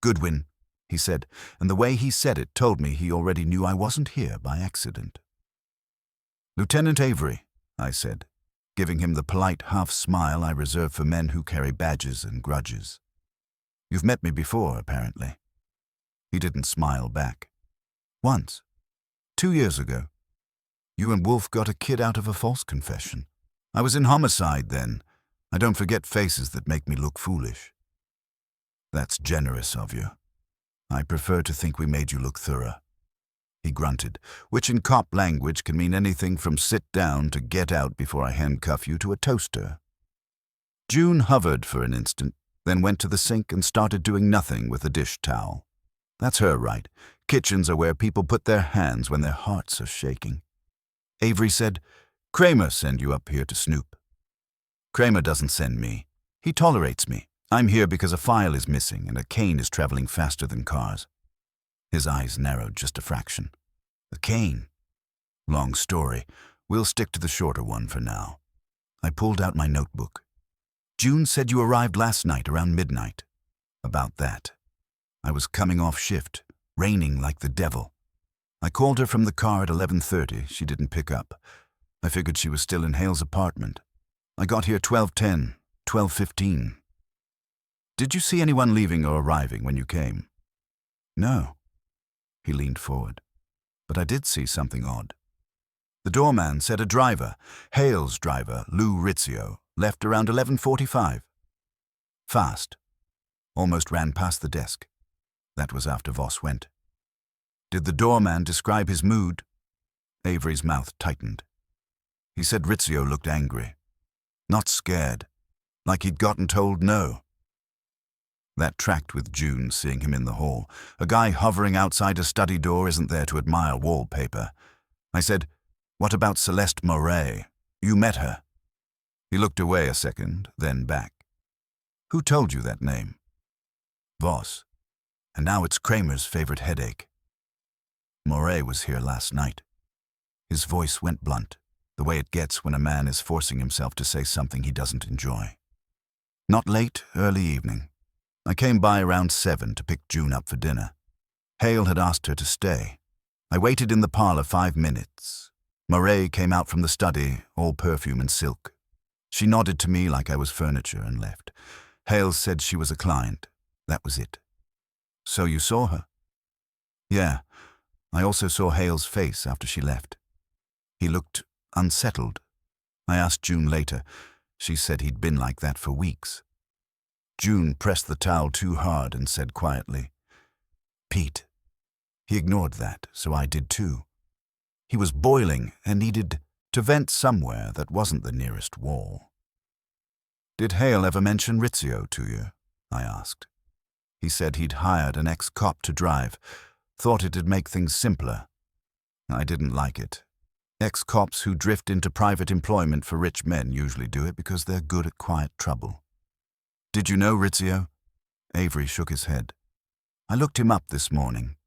Goodwin, he said, and the way he said it told me he already knew I wasn't here by accident. Lieutenant Avery, I said, giving him the polite half-smile I reserve for men who carry badges and grudges. "You've met me before, apparently." He didn't smile back. "Once. 2 years ago. You and Wolfe got a kid out of a false confession. I was in homicide then. I don't forget faces that make me look foolish." "That's generous of you. I prefer to think we made you look thorough." He grunted, which in cop language can mean anything from sit down to get out before I handcuff you to a toaster. June hovered for an instant, then went to the sink and started doing nothing with a dish towel. That's her right. Kitchens are where people put their hands when their hearts are shaking. Avery said, "Kramer send you up here to snoop." "Kramer doesn't send me. He tolerates me. I'm here because a file is missing and a cane is traveling faster than cars." His eyes narrowed just a fraction. "A cane? Long story. We'll stick to the shorter one for now." I pulled out my notebook. "June said you arrived last night around midnight." "About that. I was coming off shift, raining like the devil. I called her from the car at 11:30. She didn't pick up. I figured she was still in Hale's apartment. I got here 12:10, 12:15. Did you see anyone leaving or arriving when you came?" "No." He leaned forward. "But I did see something odd. The doorman said a driver, Hale's driver, Lou Rizzio, left around 11:45. Fast. Almost ran past the desk. That was after Voss went." "Did the doorman describe his mood?" Avery's mouth tightened. "He said Rizzio looked angry. Not scared. Like he'd gotten told no." That tracked with June seeing him in the hall. A guy hovering outside a study door isn't there to admire wallpaper. I said, "What about Celeste Moret? You met her." He looked away a second, then back. "Who told you that name?" "Voss. And now it's Kramer's favorite headache. Moret was here last night." His voice went blunt, the way it gets when a man is forcing himself to say something he doesn't enjoy. "Not late, early evening. I came by around 7 to pick June up for dinner. Hale had asked her to stay. I waited in the parlor 5 minutes. Moret came out from the study, all perfume and silk. She nodded to me like I was furniture and left. Hale said she was a client. That was it." "So you saw her?" "Yeah. I also saw Hale's face after she left. He looked unsettled. I asked June later. She said he'd been like that for weeks." June pressed the towel too hard and said quietly, "Pete." He ignored that, so I did too. He was boiling and needed to vent somewhere that wasn't the nearest wall. "Did Hale ever mention Rizzio to you?" I asked. He said he'd hired an ex-cop to drive, thought it'd make things simpler. I didn't like it. Ex-cops who drift into private employment for rich men usually do it because they're good at quiet trouble. "Did you know Rizzio?" Avery shook his head. "I looked him up this morning.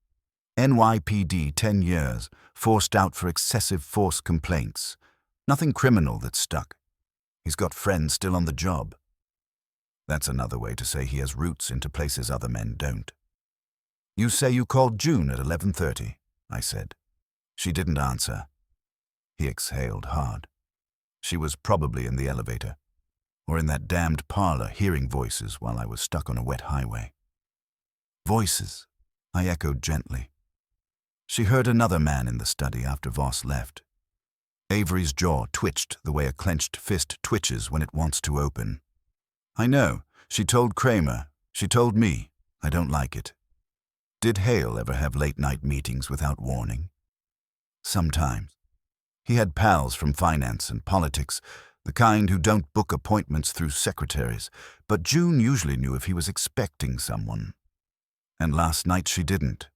NYPD 10 years, forced out for excessive force complaints. Nothing criminal that stuck. He's got friends still on the job." That's another way to say he has roots into places other men don't. "You say you called June at 11:30, I said. She didn't answer. He exhaled hard. She was probably in the elevator, or in that damned parlor hearing voices while I was stuck on a wet highway. "Voices," I echoed gently. She heard another man in the study after Voss left. Avery's jaw twitched the way a clenched fist twitches when it wants to open. "I know. She told Kramer. She told me. I don't like it." "Did Hale ever have late-night meetings without warning?" "Sometimes. He had pals from finance and politics, the kind who don't book appointments through secretaries, but June usually knew if he was expecting someone. And last night she didn't."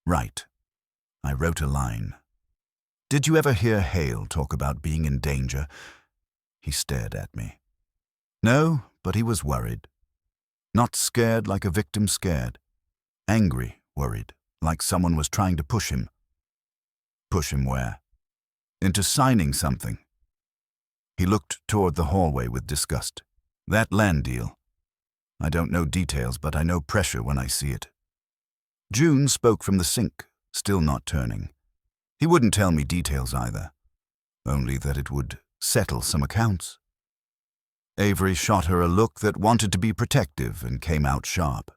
"Right." I wrote a line. "Did you ever hear Hale talk about being in danger?" He stared at me. "No, but he was worried. Not scared like a victim scared. Angry, worried, like someone was trying to push him." "Push him where?" "Into signing something." He looked toward the hallway with disgust. "That land deal. I don't know details, but I know pressure when I see it." June spoke from the sink, still not turning. He wouldn't tell me details either, only that it would Settle some accounts. Avery shot her a look that wanted to be protective and came out sharp.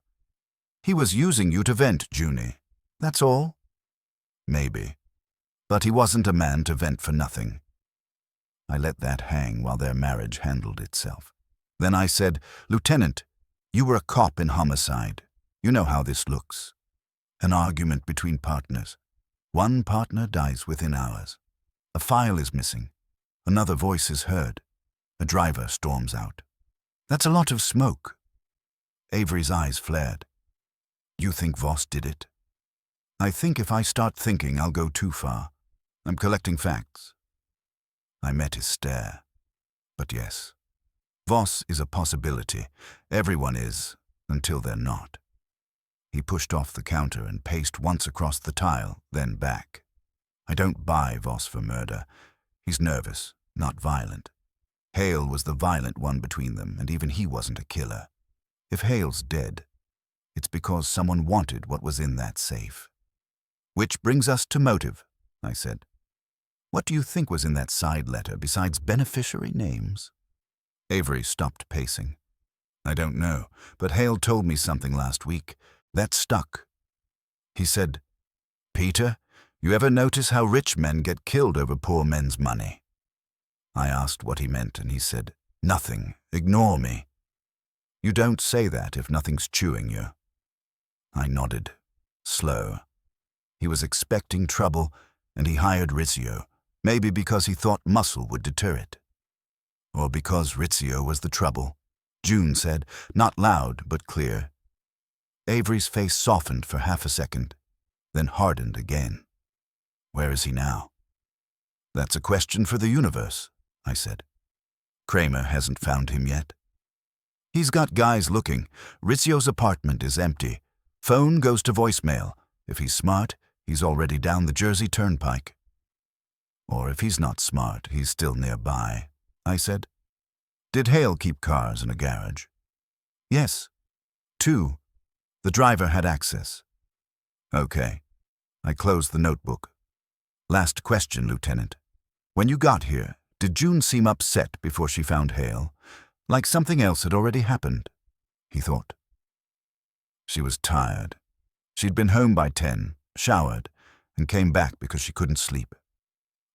He was using you to vent, Junie. That's all? Maybe. But he wasn't a man to vent for nothing. I let that hang while their marriage handled itself. Then I said, Lieutenant, you were a cop in homicide. You know how this looks. An argument between partners. One partner dies within hours. A file is missing. Another voice is heard. A driver storms out. That's a lot of smoke. Avery's eyes flared. You think Voss did it? I think if I start thinking, I'll go too far. I'm collecting facts. I met his stare. But yes, Voss is a possibility. Everyone is, until they're not. He pushed off the counter and paced once across the tile, then back. I don't buy Voss for murder. He's nervous, not violent. Hale was the violent one between them, and even he wasn't a killer. If Hale's dead, it's because someone wanted what was in that safe. Which brings us to motive, I said. What do you think was in that side letter besides beneficiary names? Avery stopped pacing. I don't know, but Hale told me something last week. That stuck. He said, Peter, you ever notice how rich men get killed over poor men's money? I asked what he meant, and he said, nothing. Ignore me. You don't say that if nothing's chewing you. I nodded, slow. He was expecting trouble, and he hired Rizzio, maybe because he thought muscle would deter it. Or because Rizzio was the trouble, June said, not loud but clear. Avery's face softened for half a second, then hardened again. Where is he now? That's a question for the universe, I said. Kramer hasn't found him yet. He's got guys looking. Rizzio's apartment is empty. Phone goes to voicemail. If he's smart, he's already down the Jersey Turnpike. Or if he's not smart, he's still nearby, I said. Did Hale keep cars in a garage? Yes. 2. The driver had access. Okay. I closed the notebook. Last question, Lieutenant. When you got here, did June seem upset before she found Hale? Like something else had already happened? He thought. She was tired. She'd been home by 10, showered, and came back because she couldn't sleep.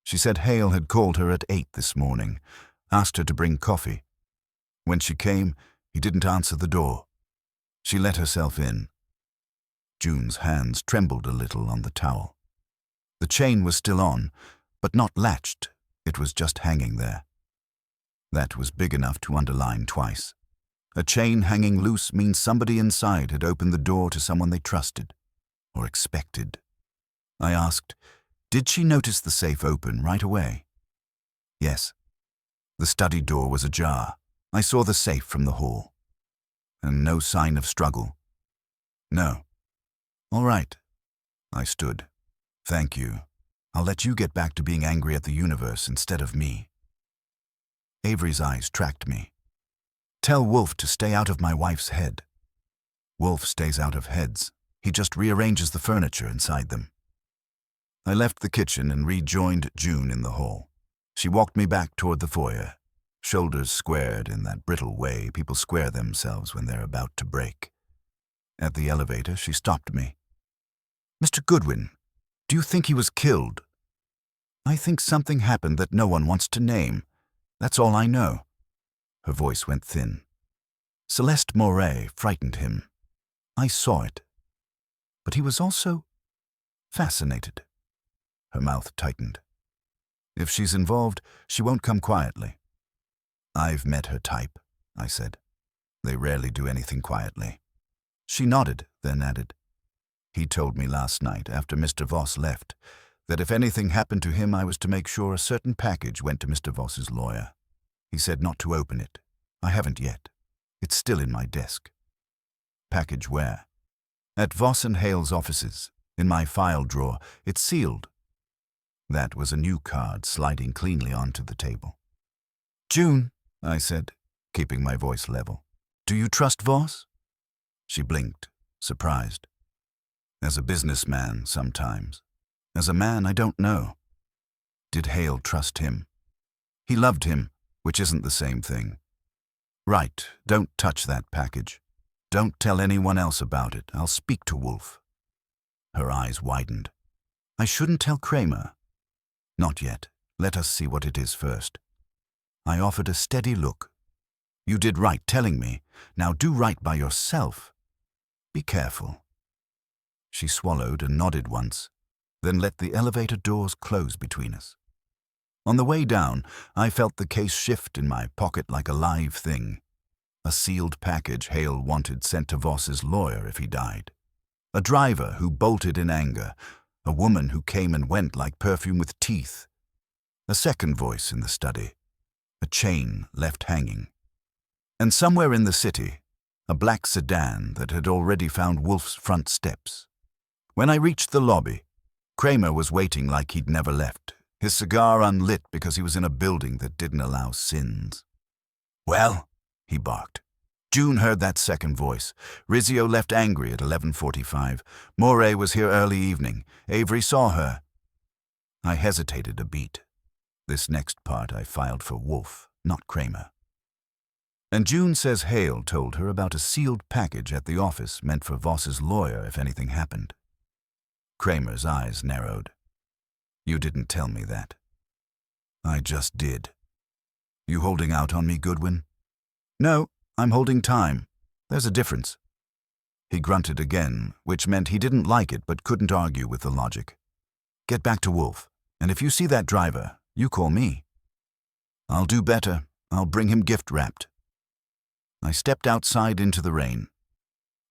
She said Hale had called her at 8 this morning, asked her to bring coffee. When she came, he didn't answer the door. She let herself in. June's hands trembled a little on the towel. The chain was still on, but not latched. It was just hanging there. That was big enough to underline twice. A chain hanging loose means somebody inside had opened the door to someone they trusted, or expected. I asked, did she notice the safe open right away? Yes. The study door was ajar. I saw the safe from the hall. And no sign of struggle. No. All right. I stood. Thank you. I'll let you get back to being angry at the universe instead of me. Avery's eyes tracked me. Tell Wolfe to stay out of my wife's head. Wolfe stays out of heads. He just rearranges the furniture inside them. I left the kitchen and rejoined June in the hall. She walked me back toward the foyer, shoulders squared in that brittle way people square themselves when they're about to break. At the elevator, she stopped me. Mr. Goodwin, do you think he was killed? I think something happened that no one wants to name. That's all I know. Her voice went thin. Celeste Moret frightened him. I saw it. But he was also fascinated. Her mouth tightened. If she's involved, she won't come quietly. I've met her type, I said. They rarely do anything quietly. She nodded, then added, he told me last night, after Mr. Voss left, that if anything happened to him, I was to make sure a certain package went to Mr. Voss's lawyer. He said not to open it. I haven't yet. It's still in my desk. Package where? At Voss and Hale's offices, in my file drawer. It's sealed. That was a new card sliding cleanly onto the table. June, I said, keeping my voice level. Do you trust Voss? She blinked, surprised. As a businessman, sometimes. As a man, I don't know. Did Hale trust him? He loved him, which isn't the same thing. Right, don't touch that package. Don't tell anyone else about it. I'll speak to Wolfe. Her eyes widened. I shouldn't tell Kramer. Not yet. Let us see what it is first. I offered a steady look. You did right telling me. Now do right by yourself. Be careful. She swallowed and nodded once, then let the elevator doors close between us. On the way down, I felt the case shift in my pocket like a live thing. A sealed package Hale wanted sent to Voss's lawyer if he died. A driver who bolted in anger. A woman who came and went like perfume with teeth. A second voice in the study. A chain left hanging. And somewhere in the city, a black sedan that had already found Wolfe's front steps. When I reached the lobby, Kramer was waiting like he'd never left, his cigar unlit because he was in a building that didn't allow sins. Well, he barked. June heard that second voice. Rizzio left angry at 11:45. Moray was here early evening. Avery saw her. I hesitated a beat. This next part I filed for Wolfe, not Kramer. And June says Hale told her about a sealed package at the office meant for Voss's lawyer if anything happened. Kramer's eyes narrowed. You didn't tell me that. I just did. You holding out on me, Goodwin? No, I'm holding time. There's a difference. He grunted again, which meant he didn't like it but couldn't argue with the logic. Get back to Wolfe, and if you see that driver, you call me. I'll do better. I'll bring him gift-wrapped. I stepped outside into the rain.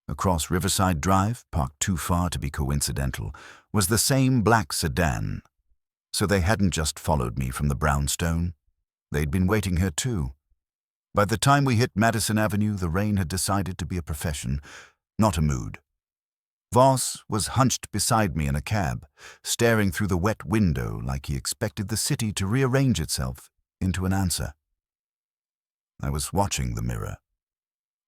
Across Riverside Drive, parked too far to be coincidental, was the same black sedan. So they hadn't just followed me from the brownstone. They'd been waiting here too. By the time we hit Madison Avenue, the rain had decided to be a profession, not a mood. Voss was hunched beside me in a cab, staring through the wet window like he expected the city to rearrange itself into an answer. I was watching the mirror.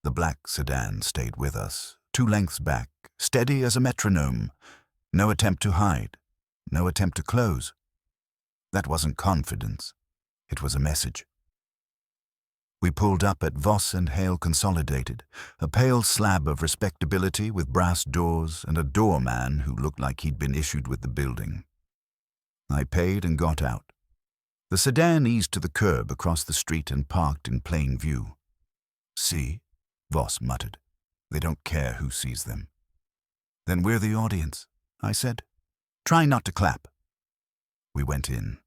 The black sedan stayed with us, 2 lengths back, steady as a metronome. No attempt to hide, no attempt to close. That wasn't confidence. It was a message. We pulled up at Voss and Hale Consolidated, a pale slab of respectability with brass doors and a doorman who looked like he'd been issued with the building. I paid and got out. The sedan eased to the curb across the street and parked in plain view. See? Voss muttered. They don't care who sees them. Then we're the audience, I said. Try not to clap. We went in.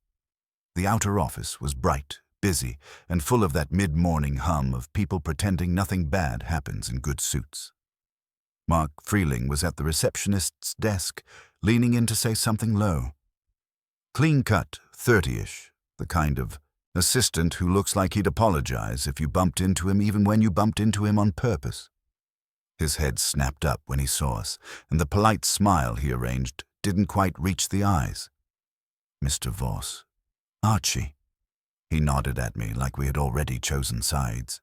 The outer office was bright, busy, and full of that mid-morning hum of people pretending nothing bad happens in good suits. Mark Freeling was at the receptionist's desk, leaning in to say something low. Clean-cut, 30-ish, the kind of assistant who looks like he'd apologize if you bumped into him even when you bumped into him on purpose. His head snapped up when he saw us, and the polite smile he arranged didn't quite reach the eyes. Mr. Voss. Archie. He nodded at me like we had already chosen sides.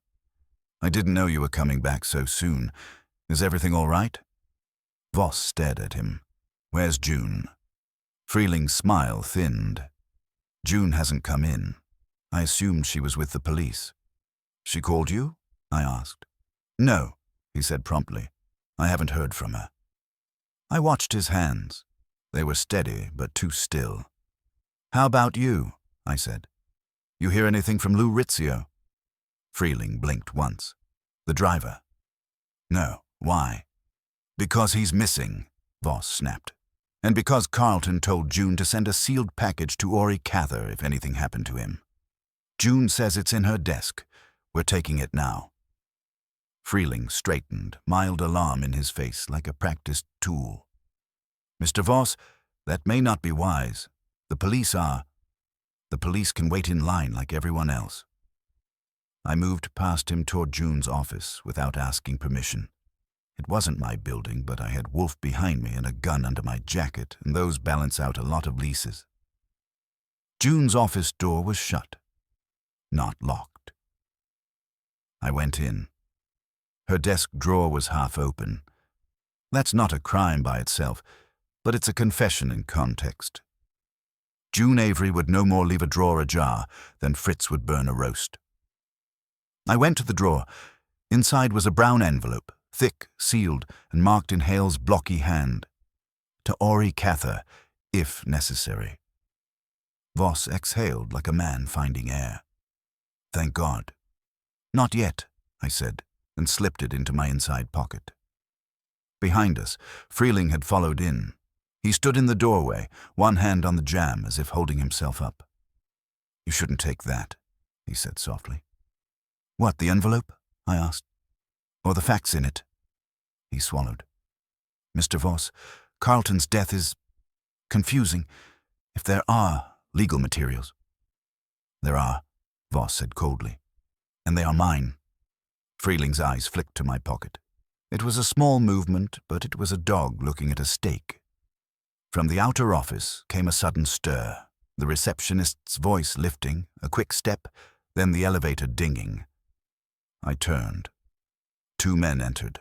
I didn't know you were coming back so soon. Is everything all right? Voss stared at him. Where's June? Freeling's smile thinned. June hasn't come in. I assumed she was with the police. She called you? I asked. No, he said promptly. I haven't heard from her. I watched his hands. They were steady, but too still. How about you? I said. You hear anything from Lou Rizzio? Freeling blinked once. The driver. No. Why? Because he's missing, Voss snapped. And because Carlton told June to send a sealed package to Ori Cather if anything happened to him. June says it's in her desk. We're taking it now. Freeling straightened, mild alarm in his face like a practiced tool. Mr. Voss, that may not be wise. The police can wait in line like everyone else. I moved past him toward June's office without asking permission. It wasn't my building, but I had Wolfe behind me and a gun under my jacket, and those balance out a lot of leases. June's office door was shut, not locked. I went in. Her desk drawer was half open. That's not a crime by itself, but it's a confession in context. June Avery would no more leave a drawer ajar than Fritz would burn a roast. I went to the drawer. Inside was a brown envelope, thick, sealed, and marked in Hale's blocky hand. To Ori Cather, if necessary. Voss exhaled like a man finding air. Thank God. Not yet, I said, and slipped it into my inside pocket. Behind us, Freeling had followed in. He stood in the doorway, one hand on the jamb as if holding himself up. You shouldn't take that, he said softly. What, the envelope? I asked. Or the facts in it? He swallowed. Mr. Voss, Carlton's death is confusing, if there are legal materials. There are, Voss said coldly. And they are mine. Freeling's eyes flicked to my pocket. It was a small movement, but it was a dog looking at a steak. From the outer office came a sudden stir, the receptionist's voice lifting, a quick step, then the elevator dinging. I turned. 2 men entered.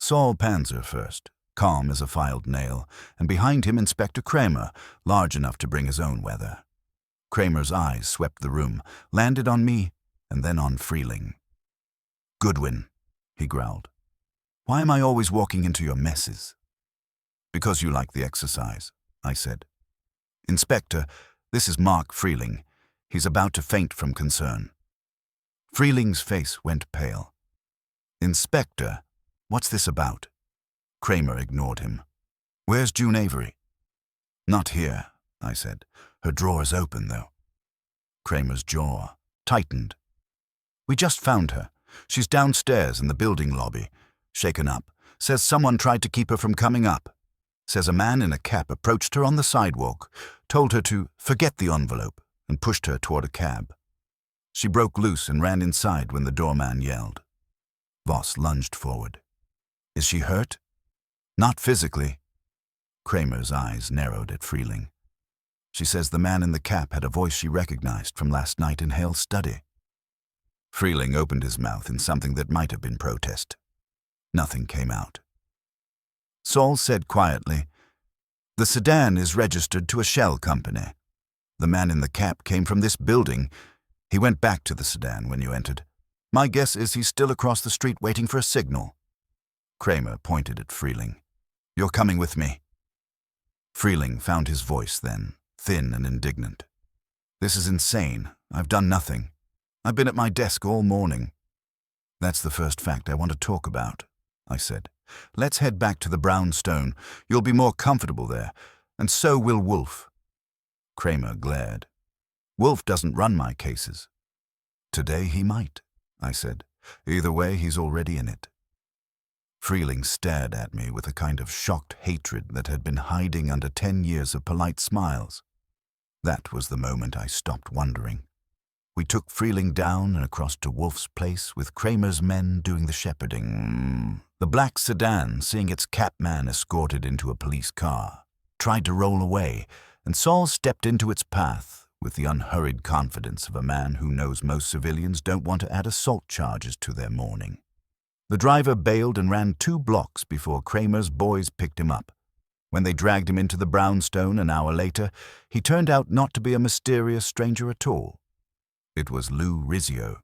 Saul Panzer first, calm as a filed nail, and behind him Inspector Kramer, large enough to bring his own weather. Kramer's eyes swept the room, landed on me, and then on Freeling. Goodwin, he growled. Why am I always walking into your messes? Because you like the exercise, I said. Inspector, this is Mark Freeling. He's about to faint from concern. Freeling's face went pale. Inspector, what's this about? Kramer ignored him. Where's June Avery? Not here, I said. Her drawer's open, though. Kramer's jaw tightened. We just found her. She's downstairs in the building lobby. Shaken up. Says someone tried to keep her from coming up. Says a man in a cap approached her on the sidewalk, told her to forget the envelope, and pushed her toward a cab. She broke loose and ran inside when the doorman yelled. Voss lunged forward. Is she hurt? Not physically. Kramer's eyes narrowed at Freeling. She says the man in the cap had a voice she recognized from last night in Hale's study. Freeling opened his mouth in something that might have been protest. Nothing came out. Saul said quietly, The sedan is registered to a shell company. The man in the cap came from this building. He went back to the sedan when you entered. My guess is he's still across the street waiting for a signal. Kramer pointed at Freeling. You're coming with me. Freeling found his voice then, thin and indignant. This is insane. I've done nothing. I've been at my desk all morning. That's the first fact I want to talk about, I said. Let's head back to the brownstone. You'll be more comfortable there, and so will Wolfe. Kramer glared. Wolfe doesn't run my cases. Today he might, I said. Either way, he's already in it. Freeling stared at me with a kind of shocked hatred that had been hiding under 10 years of polite smiles. That was the moment I stopped wondering. We took Freeling down and across to Wolfe's place with Kramer's men doing the shepherding. The black sedan, seeing its capman escorted into a police car, tried to roll away, and Saul stepped into its path with the unhurried confidence of a man who knows most civilians don't want to add assault charges to their mourning. The driver bailed and ran 2 blocks before Kramer's boys picked him up. When they dragged him into the brownstone an hour later, he turned out not to be a mysterious stranger at all. It was Lou Rizzio.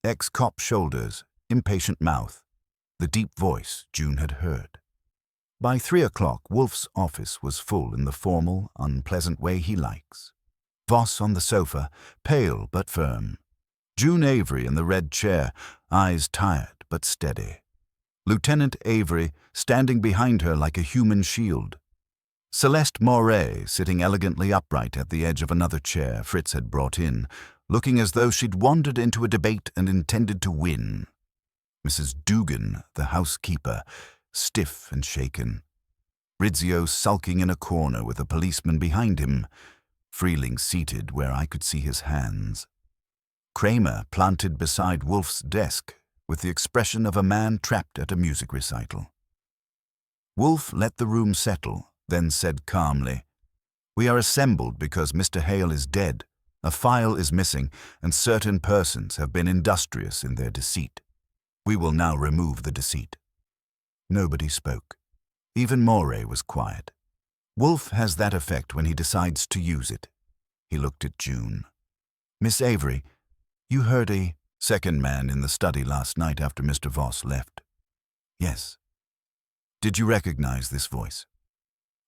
Ex-cop shoulders, impatient mouth, the deep voice June had heard. By 3 o'clock, Wolfe's office was full in the formal, unpleasant way he likes. Voss on the sofa, pale but firm. June Avery in the red chair, eyes tired but steady. Lieutenant Avery standing behind her like a human shield. Celeste Moret sitting elegantly upright at the edge of another chair Fritz had brought in, looking as though she'd wandered into a debate and intended to win. Mrs. Dugan, the housekeeper, stiff and shaken. Rizzio sulking in a corner with a policeman behind him. Freeling seated where I could see his hands. Kramer planted beside Wolfe's desk with the expression of a man trapped at a music recital. Wolfe let the room settle, then said calmly, We are assembled because Mr. Hale is dead. A file is missing, and certain persons have been industrious in their deceit. We will now remove the deceit. Nobody spoke. Even Moray was quiet. Wolfe has that effect when he decides to use it. He looked at June. Miss Avery, you heard a second man in the study last night after Mr. Voss left. Yes. Did you recognize this voice?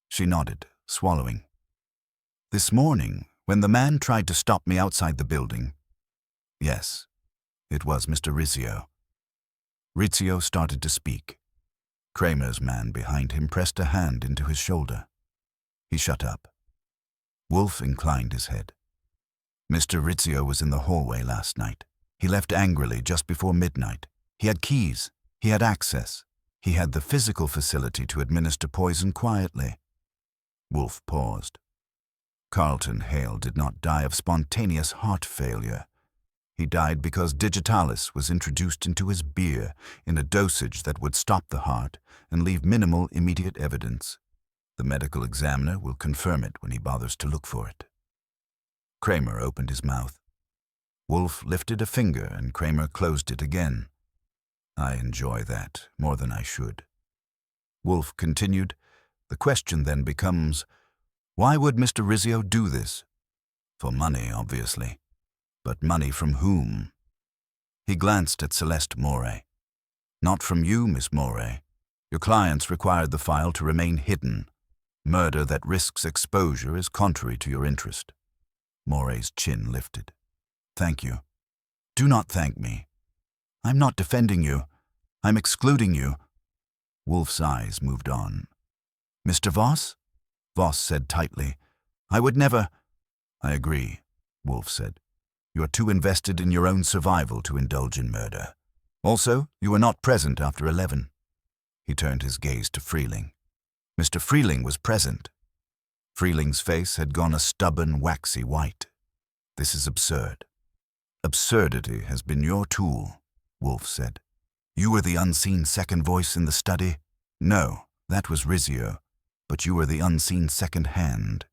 She nodded, swallowing. This morning, when the man tried to stop me outside the building. Yes, it was Mr. Rizzio. Rizzio started to speak. Kramer's man behind him pressed a hand into his shoulder. He shut up. Wolfe inclined his head. Mr. Rizzio was in the hallway last night. He left angrily just before midnight. He had keys. He had access. He had the physical facility to administer poison quietly. Wolfe paused. Carlton Hale did not die of spontaneous heart failure. He died because digitalis was introduced into his beer in a dosage that would stop the heart and leave minimal immediate evidence. The medical examiner will confirm it when he bothers to look for it. Kramer opened his mouth. Wolfe lifted a finger and Kramer closed it again. I enjoy that more than I should. Wolfe continued, the question then becomes, why would Mr. Rizzio do this? For money, obviously. But money from whom? He glanced at Celeste Moray. Not from you, Miss Moray. Your clients required the file to remain hidden. Murder that risks exposure is contrary to your interest. Moray's chin lifted. Thank you. Do not thank me. I'm not defending you. I'm excluding you. Wolfe's eyes moved on. Mr. Voss? Voss said tightly. I would never. I agree, Wolfe said. You are too invested in your own survival to indulge in murder. Also, you were not present after 11. He turned his gaze to Freeling. Mr. Freeling was present. Freeling's face had gone a stubborn, waxy white. This is absurd. Absurdity has been your tool, Wolfe said. You were the unseen second voice in the study? No, that was Rizzio. But you are the unseen second hand.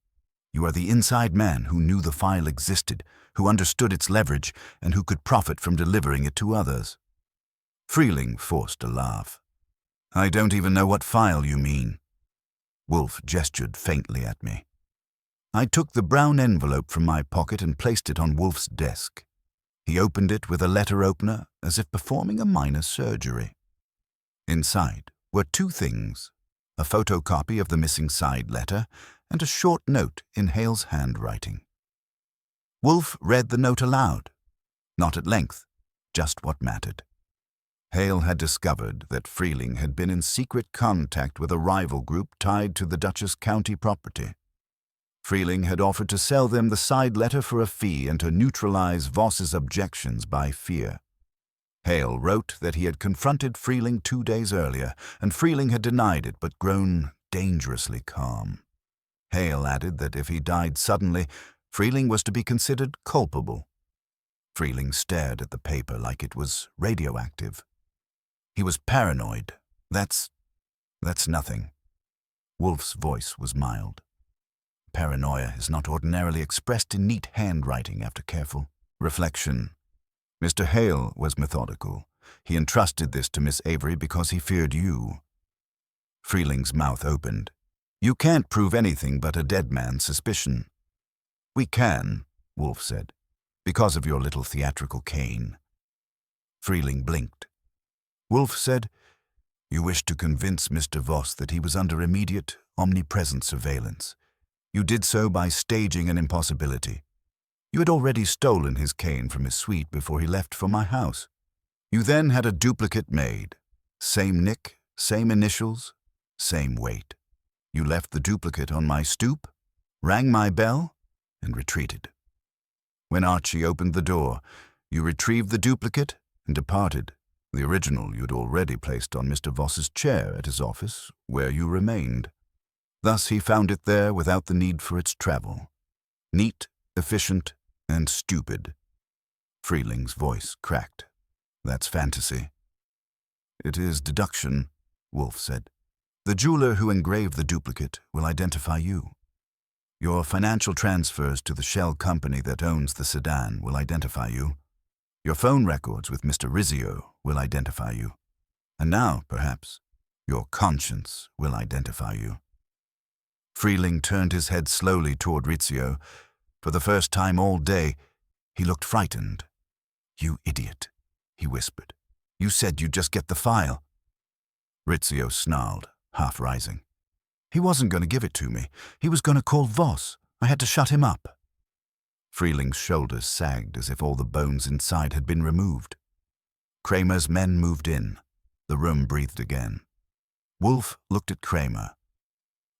You are the inside man who knew the file existed, who understood its leverage, and who could profit from delivering it to others. Freeling forced a laugh. I don't even know what file you mean. Wolfe gestured faintly at me. I took the brown envelope from my pocket and placed it on Wolfe's desk. He opened it with a letter opener, as if performing a minor surgery. Inside were two things. A photocopy of the missing side letter, and a short note in Hale's handwriting. Wolfe read the note aloud, not at length, just what mattered. Hale had discovered that Freeling had been in secret contact with a rival group tied to the Dutchess County property. Freeling had offered to sell them the side letter for a fee and to neutralize Voss's objections by fear. Hale wrote that he had confronted Freeling 2 days earlier, and Freeling had denied it but grown dangerously calm. Hale added that if he died suddenly, Freeling was to be considered culpable. Freeling stared at the paper like it was radioactive. He was paranoid. That's nothing. Wolfe's voice was mild. Paranoia is not ordinarily expressed in neat handwriting after careful reflection. Mr. Hale was methodical. He entrusted this to Miss Avery because he feared you. Freeling's mouth opened. You can't prove anything but a dead man's suspicion. We can, Wolfe said, because of your little theatrical cane. Freeling blinked. Wolfe said, You wish to convince Mr. Voss that he was under immediate, omnipresent surveillance. You did so by staging an impossibility. You had already stolen his cane from his suite before he left for my house. You then had a duplicate made. Same nick, same initials, same weight. You left the duplicate on my stoop, rang my bell, and retreated. When Archie opened the door, you retrieved the duplicate and departed. The original you'd already placed on Mr. Voss's chair at his office, where you remained. Thus he found it there without the need for its travel. Neat, efficient, and stupid. Freeling's voice cracked. That's fantasy. It is deduction, Wolfe said. The jeweler who engraved the duplicate will identify you. Your financial transfers to the shell company that owns the sedan will identify you. Your phone records with Mr. Rizzio will identify you. And now, perhaps, your conscience will identify you. Freeling turned his head slowly toward Rizzio. For the first time all day, he looked frightened. "You idiot," he whispered. "You said you'd just get the file." Rizzio snarled, half rising. "He wasn't going to give it to me. He was going to call Voss. I had to shut him up." Freeling's shoulders sagged as if all the bones inside had been removed. Kramer's men moved in. The room breathed again. Wolfe looked at Kramer.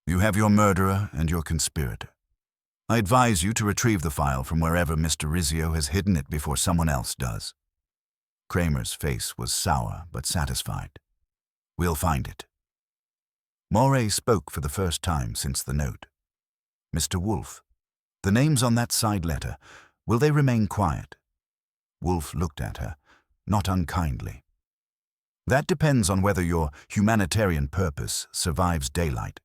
"You have your murderer and your conspirator. I advise you to retrieve the file from wherever Mr. Rizzio has hidden it before someone else does." Kramer's face was sour but satisfied. "We'll find it." Moray spoke for the first time since the note. "Mr. Wolfe, the names on that side letter, will they remain quiet?" Wolfe looked at her, not unkindly. "That depends on whether your humanitarian purpose survives daylight.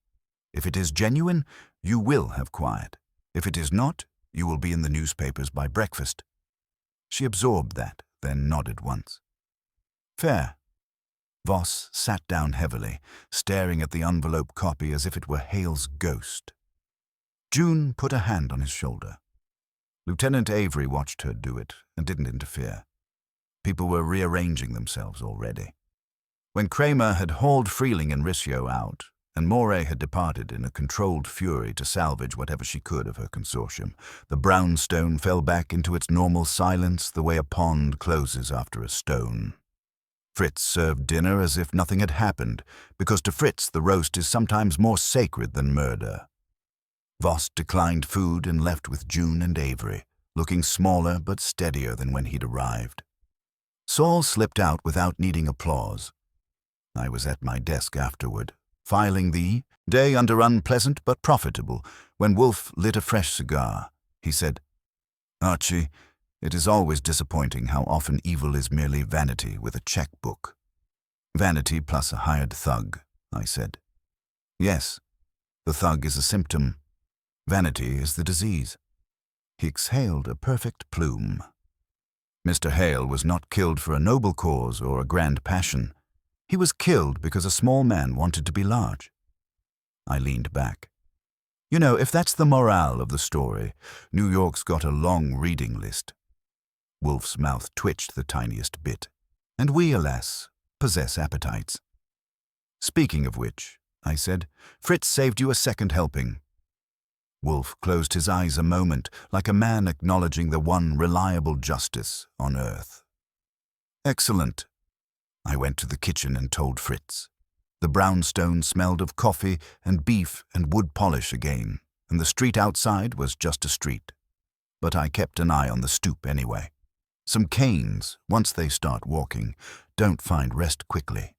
If it is genuine, you will have quiet. If it is not, you will be in the newspapers by breakfast." She absorbed that, then nodded once. "Fair." Voss sat down heavily, staring at the envelope copy as if it were Hale's ghost. June put a hand on his shoulder. Lieutenant Avery watched her do it and didn't interfere. People were rearranging themselves already. When Kramer had hauled Freeling and Rizzio out, and Moray had departed in a controlled fury to salvage whatever she could of her consortium, the brownstone fell back into its normal silence the way a pond closes after a stone. Fritz served dinner as if nothing had happened, because to Fritz the roast is sometimes more sacred than murder. Voss declined food and left with June and Avery, looking smaller but steadier than when he'd arrived. Saul slipped out without needing applause. I was at my desk afterward, filing the day under unpleasant but profitable, when Wolfe lit a fresh cigar. He said, "Archie, it is always disappointing how often evil is merely vanity with a checkbook." "Vanity plus a hired thug," I said. "Yes, the thug is a symptom. Vanity is the disease." He exhaled a perfect plume. "Mr. Hale was not killed for a noble cause or a grand passion. He was killed because a small man wanted to be large." I leaned back. "You know, if that's the morale of the story, New York's got a long reading list." Wolfe's mouth twitched the tiniest bit. "And we, alas, possess appetites." "Speaking of which," I said, "Fritz saved you a second helping." Wolfe closed his eyes a moment, like a man acknowledging the one reliable justice on earth. "Excellent." I went to the kitchen and told Fritz. The brownstone smelled of coffee and beef and wood polish again, and the street outside was just a street. But I kept an eye on the stoop anyway. Some canes, once they start walking, don't find rest quickly.